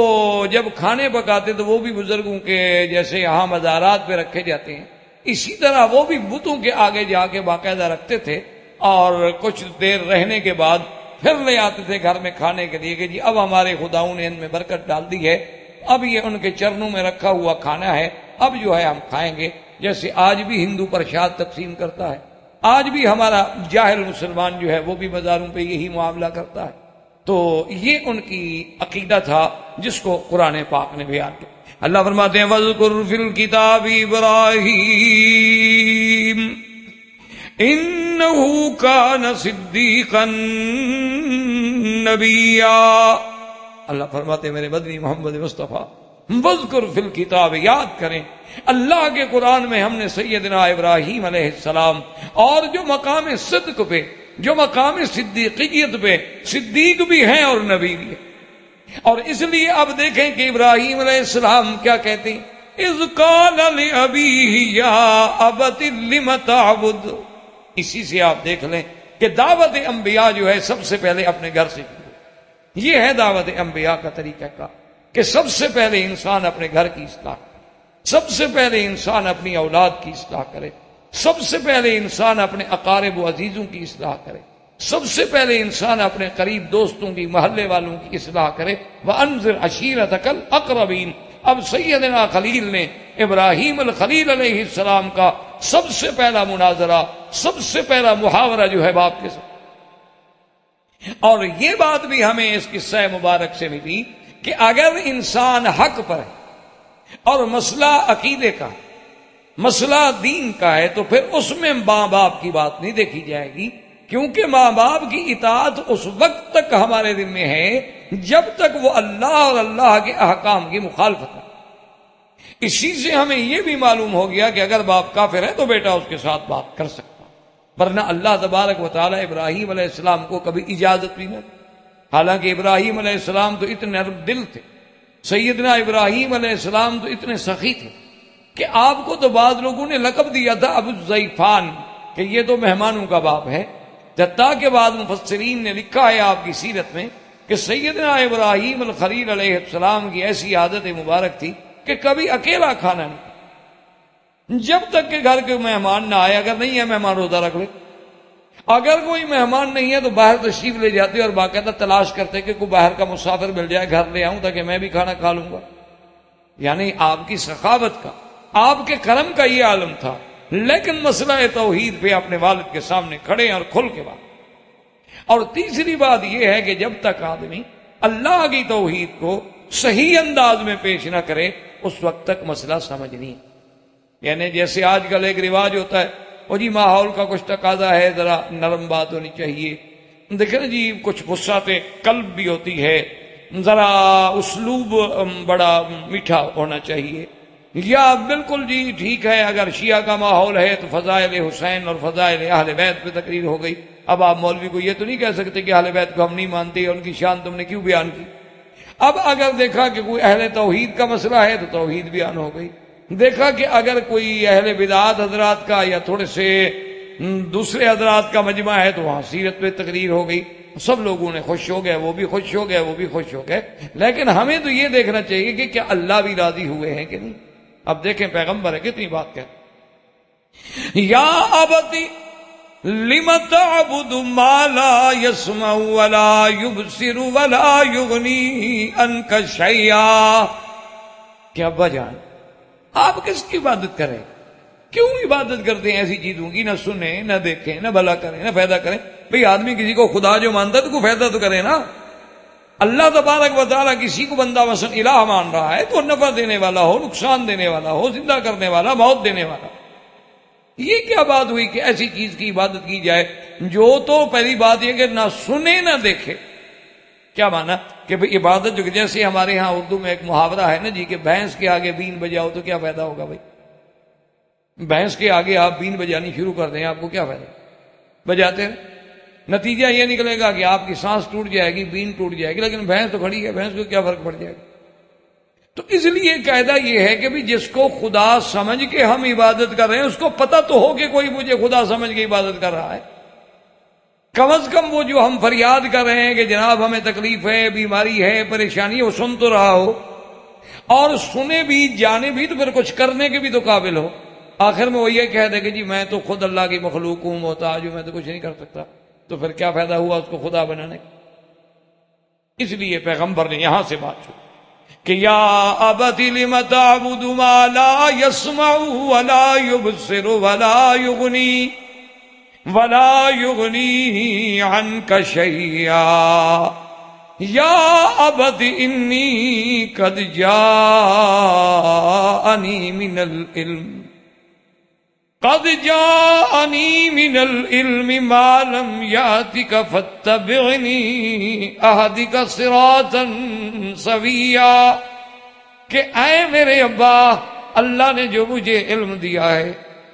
جب کھانے پکاتے تو وہ بھی بزرگوں کے جیسے یہاں مزارات پہ رکھے جاتے ہیں، اسی طرح وہ بھی بتوں کے آگے جا کے باقاعدہ رکھتے تھے، اور کچھ دیر رہنے کے بعد پھر لے آتے تھے گھر میں کھانے کے لیے کہ جی اب ہمارے خداؤں نے ان میں برکت ڈال دی ہے، اب یہ ان کے چرنوں میں رکھا ہوا کھانا ہے، اب جو ہے ہم کھائیں گے۔ جیسے آج بھی ہندو پرشاد تقسیم کرتا ہے، آج بھی ہمارا جاہل مسلمان جو ہے وہ بھی بازاروں پہ یہی معاملہ کرتا ہے۔ تو یہ ان کی عقیدہ تھا جس کو قرآن پاک نے بیان کیا۔ اللہ فرماتے ہیں وَاذْكُرْ فِي الْكِتَابِ إِبْرَاهِيمَ إِنَّهُ كَانَ صِدِّيقًا نَبِيًّا۔ اللہ فرماتے ہیں میرے مدنی محمد مصطفیٰ وَاذْكُرْ فِي الْكِتَابِ، یاد کریں اللہ کے قرآن میں ہم نے سیدنا ابراہیم علیہ السلام اور جو مقام صدق پہ، جو مقام صدیقیت پہ، صدیق بھی ہیں اور نبی بھی ہیں۔ اور اس لیے اب دیکھیں کہ ابراہیم علیہ السلام کیا کہتے ہیں، اذ قال لأبیہ یا ابت لم تعبد۔ اسی سے آپ دیکھ لیں کہ دعوت انبیاء جو ہے سب سے پہلے اپنے گھر سے شروع، یہ ہے دعوت انبیاء کا طریقہ کار کہ سب سے پہلے انسان اپنے گھر کی اصلاح کرے، سب سے پہلے انسان اپنی اولاد کی اصلاح کرے، سب سے پہلے انسان اپنے اقارب و عزیزوں کی اصلاح کرے، سب سے پہلے انسان اپنے قریب دوستوں کی، محلے والوں کی اصلاح کرے۔ وَأَنذِرْ عَشِيرَتَكَ الْأَقْرَبِينَ۔ اب سیدنا خلیل نے ابراہیم الخلیل علیہ السلام کا سب سے پہلا مناظرہ، سب سے پہلا محاورہ جو ہے باپ کے ساتھ، اور یہ بات بھی ہمیں اس قصہ مبارک سے ملی کہ اگر انسان حق پر ہے اور مسئلہ عقیدے کا، مسئلہ دین کا ہے، تو پھر اس میں ماں باپ کی بات نہیں دیکھی جائے گی، کیونکہ ماں باپ کی اطاعت اس وقت تک ہمارے ذمہ ہے جب تک وہ اللہ اور اللہ کے احکام کی مخالفت ہے۔ اسی سے ہمیں یہ بھی معلوم ہو گیا کہ اگر باپ کافر ہے تو بیٹا اس کے ساتھ بات کر سکتا، ورنہ اللہ تبارک و تعالی ابراہیم علیہ السلام کو کبھی اجازت بھی نہ، حالانکہ ابراہیم علیہ السلام تو اتنے نرم دل تھے، سیدنا ابراہیم علیہ السلام تو اتنے سخی تھے کہ آپ کو تو بعض لوگوں نے لقب دیا تھا ابو الضیفان، کہ یہ تو مہمانوں کا باپ ہے، حتیٰ کہ بعض مفسرین نے لکھا ہے آپ کی سیرت میں کہ سیدنا ابراہیم الخلیل علیہ السلام کی ایسی عادت مبارک تھی کہ کبھی اکیلا کھانا نہیں، جب تک کہ گھر کے مہمان نہ آئے، اگر نہیں ہے مہمان روزہ رکھ لے، اگر کوئی مہمان نہیں ہے تو باہر تشریف لے جاتے اور باقاعدہ تلاش کرتے کہ کوئی باہر کا مسافر مل جائے گھر لے آؤں تاکہ میں بھی کھانا کھا لوں گا۔ یعنی آپ کی سخاوت کا، آپ کے کرم کا یہ عالم تھا، لیکن مسئلہ توحید پہ اپنے والد کے سامنے کھڑے اور کھل کے بات۔ اور تیسری بات یہ ہے کہ جب تک آدمی اللہ کی توحید کو صحیح انداز میں پیش نہ کرے اس وقت تک مسئلہ سمجھ نہیں۔ یعنی جیسے آج کل ایک رواج ہوتا ہے، وہ جی ماحول کا کچھ تقاضا ہے، ذرا نرم بات ہونی چاہیے، دیکھیں نا جی کچھ غصہ قلب بھی ہوتی ہے، ذرا اسلوب بڑا میٹھا ہونا چاہیے، یا بالکل جی ٹھیک ہے اگر شیعہ کا ماحول ہے تو فضائل حسین اور فضائل اہل بیت پہ تقریر ہو گئی۔ اب آپ مولوی کو یہ تو نہیں کہہ سکتے کہ اہل بیت کو ہم نہیں مانتے، ان کی شان تم نے کیوں بیان کی۔ اب اگر دیکھا کہ کوئی اہل توحید کا مسئلہ ہے تو توحید بیان ہو گئی، دیکھا کہ اگر کوئی اہل بدعات حضرات کا یا تھوڑے سے دوسرے حضرات کا مجمع ہے تو وہاں سیرت پہ تقریر ہو گئی، سب لوگوں نے خوش ہو گئے، وہ بھی خوش ہو گئے، وہ بھی خوش ہو گئے۔ لیکن ہمیں تو یہ دیکھنا چاہیے کہ کیا اللہ بھی راضی ہوئے ہیں کہ نہیں۔ اب دیکھیں پیغمبر ہے کتنی بات کہتے، یا ابتی لم تعبد ما لا يسمع ولا يبصر ولا يغني عنك شيئا، کہ ابا جان آپ کس کی عبادت کریں، کیوں عبادت کرتے ہیں ایسی چیزوں کی، نہ سنیں نہ دیکھیں نہ بھلا کریں نہ فائدہ کریں۔ بھئی آدمی کسی کو خدا جو مانتا ہے تو کوئی فائدہ تو کرے نا، اللہ تبارک و تعالیٰ کسی کو بندہ مثلا الہ مان رہا ہے تو نفع دینے والا ہو، نقصان دینے والا ہو، زندہ کرنے والا، موت دینے والا. یہ کیا بات ہوئی کہ ایسی چیز کی عبادت کی جائے جو تو پہلی بات یہ کہ نہ سنے نہ دیکھے. کیا مانا کہ بھئی عبادت جو جیسے ہمارے ہاں اردو میں ایک محاورہ ہے نا جی کہ بھینس کے آگے بین بجاؤ تو کیا فائدہ ہوگا بھائی. بھینس کے آگے آپ بین بجانی شروع کر دیں آپ کو کیا فائدہ؟ بجاتے ہیں نتیجہ یہ نکلے گا کہ آپ کی سانس ٹوٹ جائے گی، بین ٹوٹ جائے گی، لیکن بھینس تو کھڑی ہے، بھینس کو کیا فرق پڑ جائے گا. تو اس لیے قاعدہ یہ ہے کہ بھی جس کو خدا سمجھ کے ہم عبادت کر رہے ہیں اس کو پتہ تو ہو کہ کوئی مجھے خدا سمجھ کے عبادت کر رہا ہے. کم از کم وہ جو ہم فریاد کر رہے ہیں کہ جناب ہمیں تکلیف ہے، بیماری ہے، پریشانی ہے، وہ سن تو رہا ہو، اور سنے بھی جانے بھی تو پھر کچھ کرنے کے بھی تو قابل ہو. آخر میں وہ یہ کہہ دے کہ جی میں تو خود اللہ کی مخلوق ہوں، محتاج ہوں، میں تو کچھ نہیں کر سکتا، تو پھر کیا فائدہ ہوا اس کو خدا بنانے کا. اس لیے پیغمبر نے یہاں سے بات چھوڑی کہ یا ابت لم تعبد ما لا يسمع ولا يبصر ولا يغني عنك شيئا یا ابت انی قد جاءنی من العلم ما لم یاتک فاتبعنی اہدک صراطا سویا. کہ اے میرے ابا، اللہ نے جو مجھے علم دیا ہے،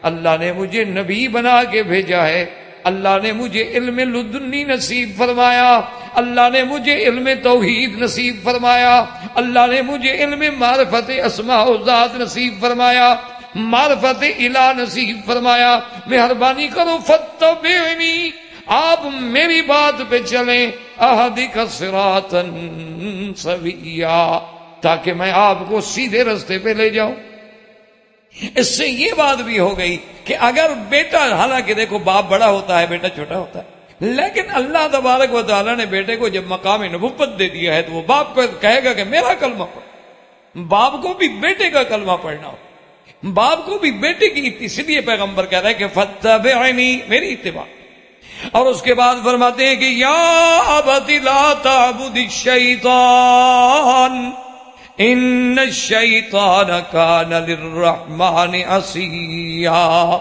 اللہ نے مجھے نبی بنا کے بھیجا ہے، اللہ نے مجھے علم لدنی نصیب فرمایا، اللہ نے مجھے علم توحید نصیب فرمایا، اللہ نے مجھے علم معرفت اسماء و ذات نصیب فرمایا، معرفت الہ نصیب فرمایا. مہربانی کرو فاتبعنی، آپ میری بات پہ چلیں، اہدک صراطا سویا، تاکہ میں آپ کو سیدھے رستے پہ لے جاؤں. اس سے یہ بات بھی ہو گئی کہ اگر بیٹا، حالانکہ دیکھو باپ بڑا ہوتا ہے بیٹا چھوٹا ہوتا ہے، لیکن اللہ تبارک و تعالیٰ نے بیٹے کو جب مقام نبوت دے دیا ہے تو وہ باپ کو کہے گا کہ میرا کلمہ پڑھ. باپ کو بھی بیٹے کا کلمہ پڑھنا ہو، باپ کو بھی بیٹے کی، اس لیے پیغمبر کہہ رہا ہے کہ فاتبعنی، میری اتباع. اور اس کے بعد فرماتے ہیں کہ یا ابت لا تعبد الشیطان ان الشیطان کان للرحمن عصیا.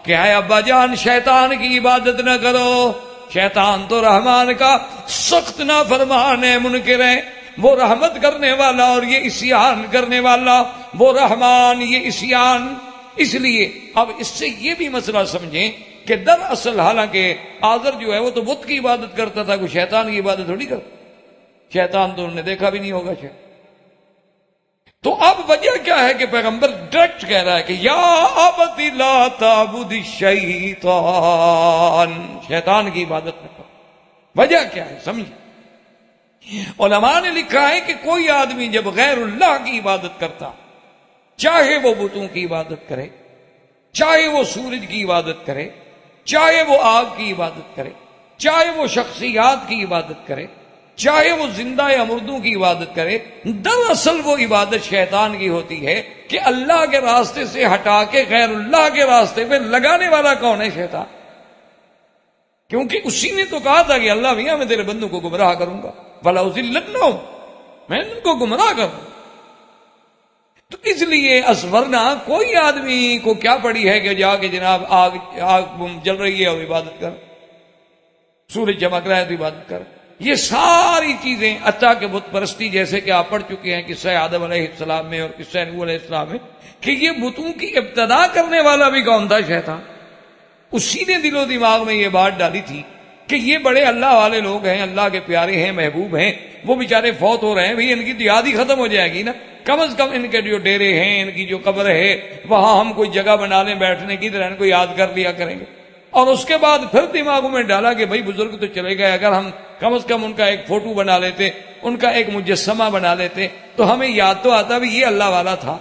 کہ اے ابا جان، شیطان کی عبادت نہ کرو، شیطان تو رحمان کا سخت نافرمان ہے، منکر ہے. وہ رحمت کرنے والا اور یہ عصیان کرنے والا، وہ رحمان یہ عصیان. اس لیے اب اس سے یہ بھی مسئلہ سمجھیں کہ دراصل حالانکہ آزر جو ہے وہ تو بت کی عبادت کرتا تھا، کوئی شیطان کی عبادت تھوڑی کرتا. شیطان تو انہوں نے دیکھا بھی نہیں ہوگا شاید. تو اب وجہ کیا ہے کہ پیغمبر ڈائریکٹ کہہ رہا ہے کہ یا ابت لا تعبد الشیطان، شیطان کی عبادت نہ کرو. وجہ کیا ہے سمجھ. علماء نے لکھا ہے کہ کوئی آدمی جب غیر اللہ کی عبادت کرتا، چاہے وہ بتوں کی عبادت کرے، چاہے وہ سورج کی عبادت کرے، چاہے وہ آگ کی عبادت کرے، چاہے وہ شخصیات کی عبادت کرے، چاہے وہ زندہ یا مردوں کی عبادت کرے، دراصل وہ عبادت شیطان کی ہوتی ہے. کہ اللہ کے راستے سے ہٹا کے غیر اللہ کے راستے پہ لگانے والا کون ہے؟ شیطان. کیونکہ اسی نے تو کہا تھا کہ اللہ میاں میں تیرے بندوں کو گمراہ کروں گا، وَلَأُضِلَّنَّهُمْ، میں ان کو گمراہ کروں. تو اس لیے ورنہ کوئی آدمی کو کیا پڑی ہے کہ جا کے جناب آگ جل رہی ہے اور عبادت کر، سورج چمک رہا ہے تو عبادت کر. یہ ساری چیزیں عطا کے بت پرستی، جیسے کہ آپ پڑھ چکے ہیں قصہ آدم علیہ السلام میں اور قصہ نوح علیہ السلام میں، کہ یہ بتوں کی ابتدا کرنے والا بھی کون تھا؟ شیطان. اسی نے دل و دماغ میں یہ بات ڈالی تھی کہ یہ بڑے اللہ والے لوگ ہیں، اللہ کے پیارے ہیں، محبوب ہیں، وہ بیچارے فوت ہو رہے ہیں، بھئی ان کی تو یاد ہی ختم ہو جائے گی نا. کم از کم ان کے جو ڈیرے ہیں، ان کی جو قبر ہے، وہاں ہم کوئی جگہ بنا لیں بیٹھنے کی، طرح ان کو یاد کر لیا کریں گے. اور اس کے بعد پھر دماغوں میں ڈالا کہ بھئی بزرگ تو چلے گئے، اگر ہم کم از کم ان کا ایک فوٹو بنا لیتے، ان کا ایک مجسمہ بنا لیتے تو ہمیں یاد تو آتا بھی یہ اللہ والا تھا.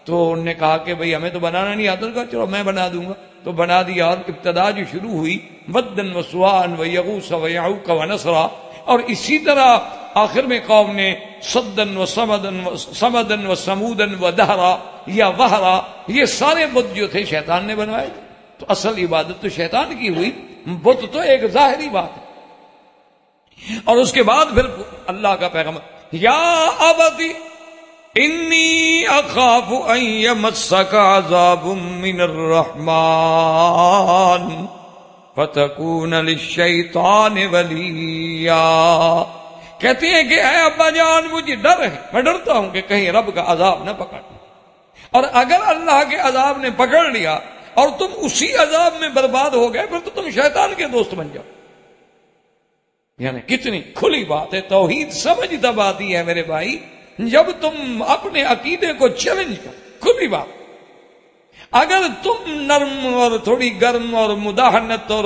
تو انہوں نے کہا کہ بھئی ہمیں تو بنانا نہیں آتا. کہا چلو میں بنا دوں گا. تو بنا دیا، اور ابتدا جو شروع ہوئی ودن و سواعا و یغوث و یعوق و نسرا، اور اسی طرح آخر میں قوم نے صدن و سمدن و سمودن و دہرا یا وہرا، یہ سارے بت جو تھے شیطان نے بنوائے. تو اصل عبادت تو شیطان کی ہوئی، بت تو ایک ظاہری بات ہے. اور اس کے بعد پھر اللہ کا پیغام یا ابتی انی اخاف ان یمسک عذاب من الرحمن فتکون للشیطان ولیا. کہتے ہیں کہ اے ابا جان مجھے ڈر ہے، میں ڈرتا ہوں کہ کہیں رب کا عذاب نہ پکڑ، اور اگر اللہ کے عذاب نے پکڑ لیا اور تم اسی عذاب میں برباد ہو گئے پھر تو تم شیطان کے دوست بن جاؤ. یعنی کتنی کھلی بات ہے. توحید سمجھ تب آتی ہے میرے بھائی جب تم اپنے عقیدے کو چیلنج کرو. کھلی بات. اگر تم نرم اور تھوڑی گرم اور مداحنت اور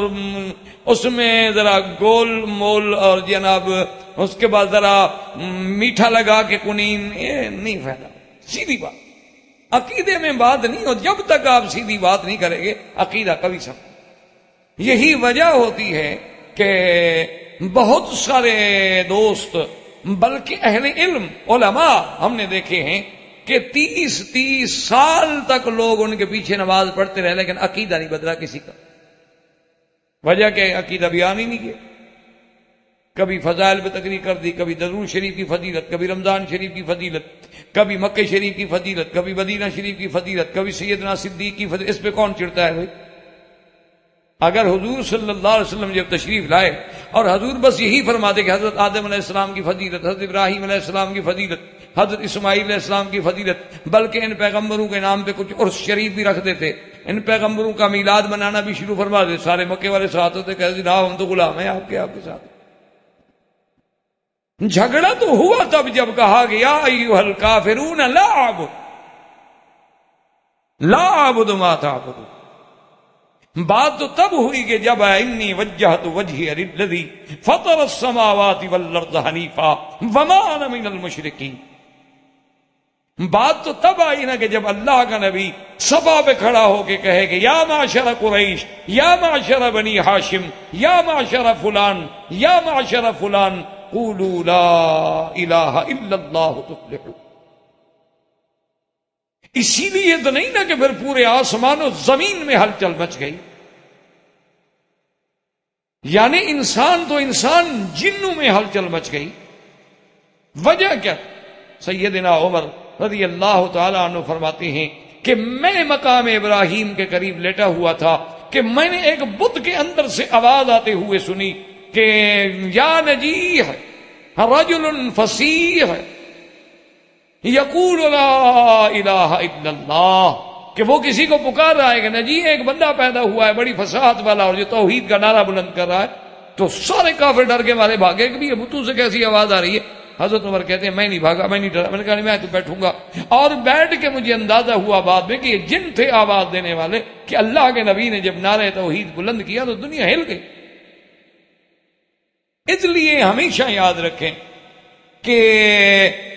اس میں ذرا گول مول اور جناب اس کے بعد ذرا میٹھا لگا کے کنین، یہ نہیں فائدہ. سیدھی بات. عقیدے میں بات نہیں ہو جب تک آپ سیدھی بات نہیں کریں گے عقیدہ کبھی سب. یہی وجہ ہوتی ہے کہ بہت سارے دوست بلکہ اہل علم علماء ہم نے دیکھے ہیں کہ 30 سال تک لوگ ان کے پیچھے نماز پڑھتے رہے لیکن عقیدہ نہیں بدلا کسی کا. وجہ کہ عقیدہ بیان ہی نہیں کیا. کبھی فضائل پہ تقریر کر دی، کبھی درود شریف کی فضیلت، کبھی رمضان شریف کی فضیلت، کبھی مکہ شریف کی فضیلت، کبھی مدینہ شریف کی فضیلت، کبھی سیدنا صدیق کی فضیلت. اس پہ کون چڑھتا ہے بھائی؟ اگر حضور صلی اللہ علیہ وسلم جب تشریف لائے اور حضور بس یہی فرماتے کہ حضرت آدم علیہ السلام کی فضیلت، حضرت ابراہیم علیہ السلام کی فضیلت، حضرت اسماعیل علیہ السلام کی فضیلت، بلکہ ان پیغمبروں کے نام پہ کچھ عرس شریف بھی رکھ دیتے، ان پیغمبروں کا میلاد منانا بھی شروع فرما دیتے، سارے مکے والے ساتھ ہوتے کہتے جناب ہم تو غلام ہیں آپ کے ساتھ. جھگڑا تو ہوا تب جب کہا گیا ایھا الکافرون لا اعبد ما تعبدون. بات تو تب ہوئی کہ جب انی وجہت وجہی للذی فطر السماوات والارض حنیفا وما انا من المشرکین. بات تو تب آئی نا کہ جب اللہ کا نبی صفا پہ کھڑا ہو کے کہے کہ یا معشر قریش، یا معشر بنی ہاشم، یا معشر فلان، یا معشر فلان قولوا لا الہ الا اللہ تفلحوا. اسی لیے تو نہیں نا کہ پھر پورے آسمان و زمین میں ہلچل مچ گئی. یعنی انسان تو انسان، جنوں میں ہلچل مچ گئی. وجہ کیا؟ سیدنا عمر رضی اللہ تعالی عنہ فرماتے ہیں کہ میں مقام ابراہیم کے قریب لیٹا ہوا تھا کہ میں نے ایک بت کے اندر سے آواز آتے ہوئے سنی کہ یا نجیح رجل فصیح یقول لا الہ الا اللہ، کہ وہ کسی کو پکار رہا ہے کہ نجی ایک بندہ پیدا ہوا ہے بڑی فصاحت والا اور جو توحید کا نعرہ بلند کر رہا ہے. تو سارے کافر ڈر کے مارے بھاگے کہ ابو تو سے کیسی آواز آ رہی ہے. حضرت عمر کہتے ہیں میں نہیں بھاگا، میں نہیں ڈرا، میں نے کہا میں تو بیٹھوں گا. اور بیٹھ کے مجھے اندازہ ہوا بعد میں کہ یہ جن تھے آواز دینے والے، کہ اللہ کے نبی نے جب نعرہ توحید بلند کیا تو دنیا ہل گئی. اس لیے ہمیشہ یاد رکھیں کہ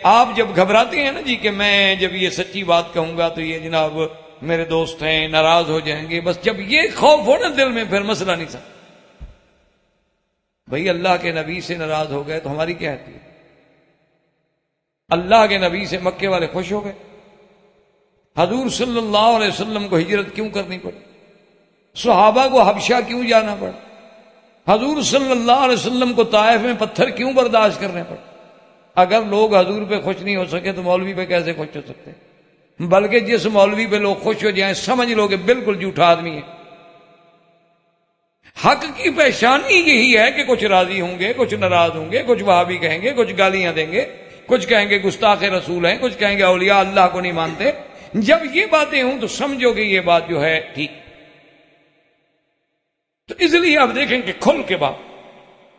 آپ جب گھبراتے ہیں نا جی کہ میں جب یہ سچی بات کہوں گا تو یہ جناب میرے دوست ہیں ناراض ہو جائیں گے، بس جب یہ خوف ہو نا دل میں پھر مسئلہ نہیں سکتا. بھئی اللہ کے نبی سے ناراض ہو گئے تو ہماری کیا ہے؟ اللہ کے نبی سے مکے والے خوش ہو گئے. حضور صلی اللہ علیہ وسلم کو ہجرت کیوں کرنی پڑی؟ صحابہ کو حبشہ کیوں جانا پڑا؟ حضور صلی اللہ علیہ وسلم کو طائف میں پتھر کیوں برداشت کرنے پڑے؟ اگر لوگ حضور پہ خوش نہیں ہو سکے تو مولوی پہ کیسے خوش ہو سکتے؟ بلکہ جس مولوی پہ لوگ خوش ہو جائیں سمجھ لو کہ بالکل جھوٹا آدمی ہے. حق کی پہچانی یہی ہے کہ کچھ راضی ہوں گے، کچھ ناراض ہوں گے، کچھ وہابی کہیں گے، کچھ گالیاں دیں گے، کچھ کہیں گے گستاخ رسول ہیں، کچھ کہیں گے اولیاء اللہ کو نہیں مانتے. جب یہ باتیں ہوں تو سمجھو کہ یہ بات جو ہے ٹھیک. تو اس لیے آپ دیکھیں کہ کھل کے باپ.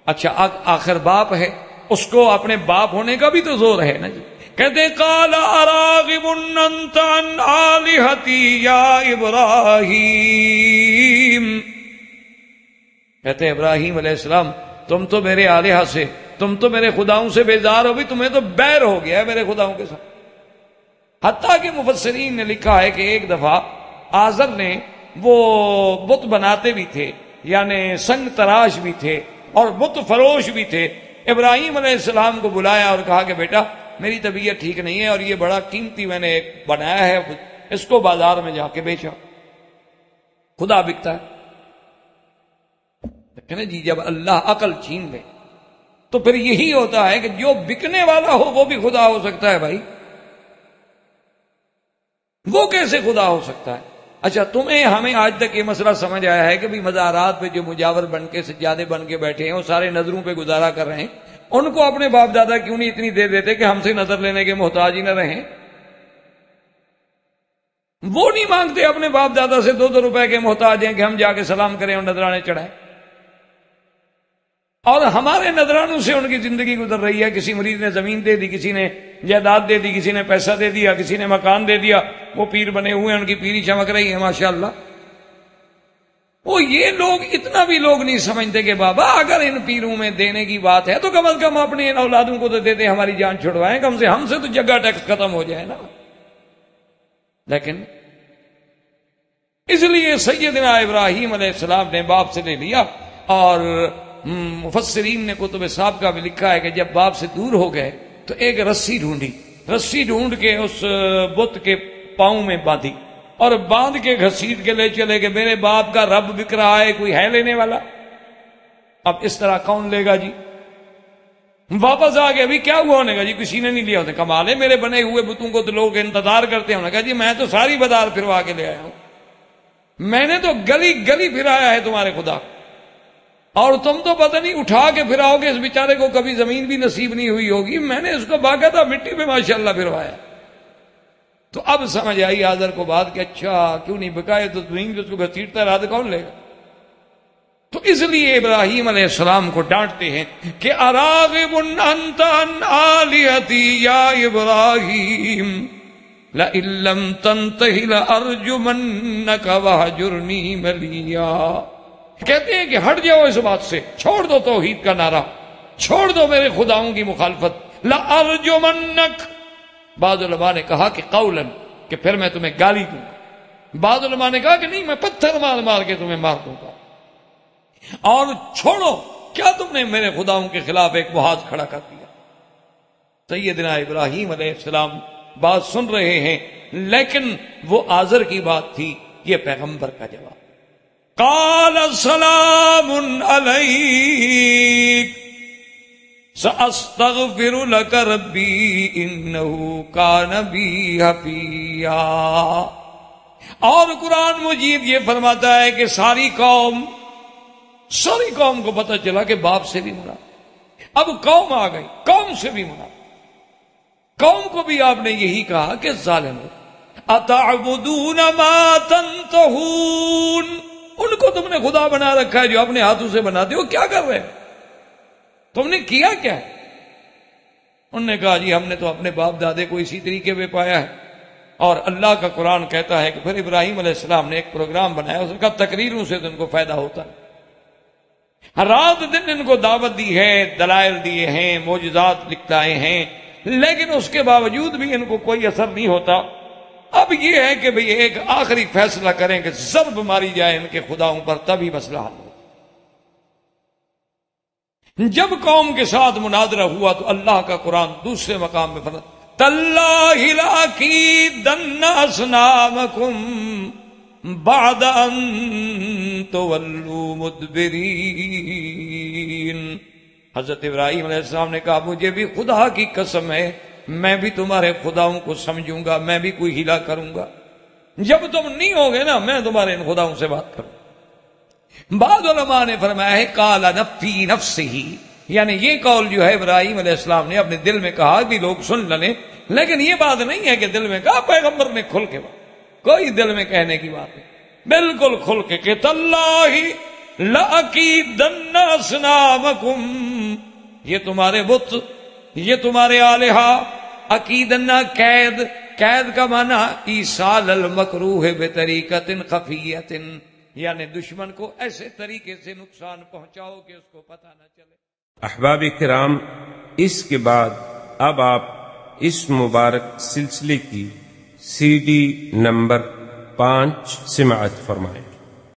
اچھا آخر باپ ہے، اس کو اپنے باپ ہونے کا بھی تو زور ہے نا جی. کہتے ہیں قال اراغب انت عن آلہتی یا ابراہیم. کہتے ہیں ابراہیم علیہ السلام تم تو میرے آلہہ سے، تم تو میرے خداؤں سے بیزار ہو، بھی تمہیں تو بیر ہو گیا ہے میرے خداؤں کے ساتھ. حتیٰ کہ مفسرین نے لکھا ہے کہ ایک دفعہ آزر نے وہ بت بناتے بھی تھے، یعنی سنگ تراش بھی تھے اور بت فروش بھی تھے. ابراہیم علیہ السلام کو بلایا اور کہا کہ بیٹا میری طبیعت ٹھیک نہیں ہے اور یہ بڑا قیمتی میں نے ایک بنایا ہے، اس کو بازار میں جا کے بیچا. خدا بکتا ہے. جی جب اللہ عقل چھین لے تو پھر یہی ہوتا ہے کہ جو بکنے والا ہو وہ بھی خدا ہو سکتا ہے بھائی، وہ کیسے خدا ہو سکتا ہے؟ اچھا تمہیں ہمیں آج تک یہ مسئلہ سمجھ آیا ہے کہ بھی مزارات پہ جو مجاور بن کے سجادے بن کے بیٹھے ہیں وہ سارے نظروں پہ گزارا کر رہے ہیں، ان کو اپنے باپ دادا کیوں نہیں اتنی دے دیتے کہ ہم سے نظر لینے کے محتاج ہی نہ رہیں؟ وہ نہیں مانگتے اپنے باپ دادا سے 2-2 روپے کے محتاج ہیں کہ ہم جا کے سلام کریں اور نذرانے چڑھائیں، اور ہمارے نذرانوں سے ان کی زندگی گزر رہی ہے۔ کسی مریض نے زمین دے دی، کسی نے جائیداد دے دی، کسی نے پیسہ دے دیا، کسی نے مکان دے دیا، وہ پیر بنے ہوئے ہیں، ان کی پیری چمک رہی ہے ماشاءاللہ۔ وہ یہ لوگ اتنا بھی لوگ نہیں سمجھتے کہ بابا اگر ان پیروں میں دینے کی بات ہے تو کم از کم اپنے ان اولادوں کو تو دیتے ہماری جان چھڑوائیں، کم سے ہم سے تو جگہ ٹیکس ختم ہو جائے نا۔ لیکن اس لیے سیدنا ابراہیم علیہ السلام نے باپ سے لے لیا، اور مفسرین نے کتب سابقہ میں لکھا ہے کہ جب باپ سے دور ہو گئے تو ایک رسی ڈھونڈی، رسی ڈھونڈ کے اس بت کے پاؤں میں باندھی اور باندھ کے گھسیٹ کے لے چلے کہ میرے باپ کا رب بک رہا ہے، کوئی ہے لینے والا؟ اب اس طرح کون لے گا جی؟ واپس آ گئے، ابھی کیا ہوا؟ ہونے گا جی کسی نے نہیں لیا ہوتا۔ کمال ہے، میرے بنے ہوئے بتوں کو تو لوگ انتظار کرتے ہیں۔ کہا جی میں تو ساری بازار پھروا کے لے آیا ہوں، میں نے تو گلی گلی پھرایا ہے تمہارے خدا، اور تم تو پتہ نہیں اٹھا کے پھراؤ گے، اس بیچارے کو کبھی زمین بھی نصیب نہیں ہوئی ہوگی، میں نے اس کو باقاعدہ مٹی پہ ماشاءاللہ پھروایا۔ تو اب سمجھ آئی آذر کو بات کہ اچھا کیوں نہیں بکائے، تو زمین بھی اس کو گھسیٹتا رہا تو کون لے گا؟ تو اس لیے ابراہیم علیہ السلام کو ڈانٹتے ہیں کہ اراغب انت عن آلہتی یا ابراہیم لئن لم تنتہ لارجمنک وہجرنی ملیا۔ کہتے ہیں کہ ہٹ جاؤ اس بات سے، چھوڑ دو توحید کا نعرہ، چھوڑ دو میرے خداؤں کی مخالفت۔ لارجمنک، بعض علماء نے کہا کہ قولاً، کہ پھر میں تمہیں گالی دوں گا، بعض علماء نے کہا کہ نہیں میں پتھر مار مار کے تمہیں مار دوں گا، اور چھوڑو کیا تم نے میرے خداؤں کے خلاف ایک محاذ کھڑا کر دیا۔ سیدنا ابراہیم علیہ السلام بات سن رہے ہیں، لیکن وہ آذر کی بات تھی، یہ پیغمبر کا جواب۔ قال سلام علیک سأستغفر لك ربی انہ کان بی حفیا۔ اور قرآن مجید یہ فرماتا ہے کہ ساری قوم کو پتہ چلا کہ باپ سے بھی مراد، اب قوم آ گئی، قوم سے بھی مراد، قوم کو بھی آپ نے یہی کہا کہ ظالم اتعبدون ما تنتہون، ان کو تم نے خدا بنا رکھا ہے جو اپنے ہاتھوں سے بناتے ہو، کیا کر رہے ہو تم نے کیا کیا ہے؟ انہوں نے کہا جی ہم نے تو اپنے باپ دادے کو اسی طریقے پہ پایا ہے، اور اللہ کا قرآن کہتا ہے کہ پھر ابراہیم علیہ السلام نے ایک پروگرام بنایا، اس کا تقریروں سے تو ان کو فائدہ ہوتا ہے، رات دن ان کو دعوت دی ہے، دلائل دیے ہیں، معجزات لکھلائے ہیں، لیکن اس کے باوجود بھی ان کو کوئی اثر نہیں ہوتا۔ اب یہ ہے کہ بھئی ایک آخری فیصلہ کریں کہ ضرب ماری جائے ان کے خداؤں پر، تبھی مسئلہ حل ہو۔ جب قوم کے ساتھ مناظرہ ہوا تو اللہ کا قرآن دوسرے مقام میں فرماتا تاللہ لاکیدن اصنامکم بعد ان تولوا مدبرین۔ حضرت ابراہیم علیہ السلام نے کہا مجھے بھی خدا کی قسم ہے میں بھی تمہارے خداؤں کو سمجھوں گا، میں بھی کوئی ہیلا کروں گا، جب تم نہیں ہوگے نا میں تمہارے ان خداؤں سے بات کروں۔ بعض علماء نے فرمایا ہے قال فی نفسہ، یعنی یہ قول جو ہے ابراہیم علیہ السلام نے اپنے دل میں کہا کہ لوگ سن لیں، لیکن یہ بات نہیں ہے کہ دل میں کہا، پیغمبر نے کھل کے بات، کوئی دل میں کہنے کی بات نہیں، بالکل کھل کے کہ تاللہ لأکیدن اصنامکم، یہ تمہارے بت، یہ تمہارے آلہہ، عقیدن قید، قید کا معنی ایصال المکروہ بطریقۃ خفیۃ، یعنی دشمن کو ایسے طریقے سے نقصان پہنچاؤ کہ اس کو پتہ نہ چلے۔ احباب کرام، اس کے بعد اب آپ اس مبارک سلسلے کی CD نمبر 5 سماعت فرمائیں۔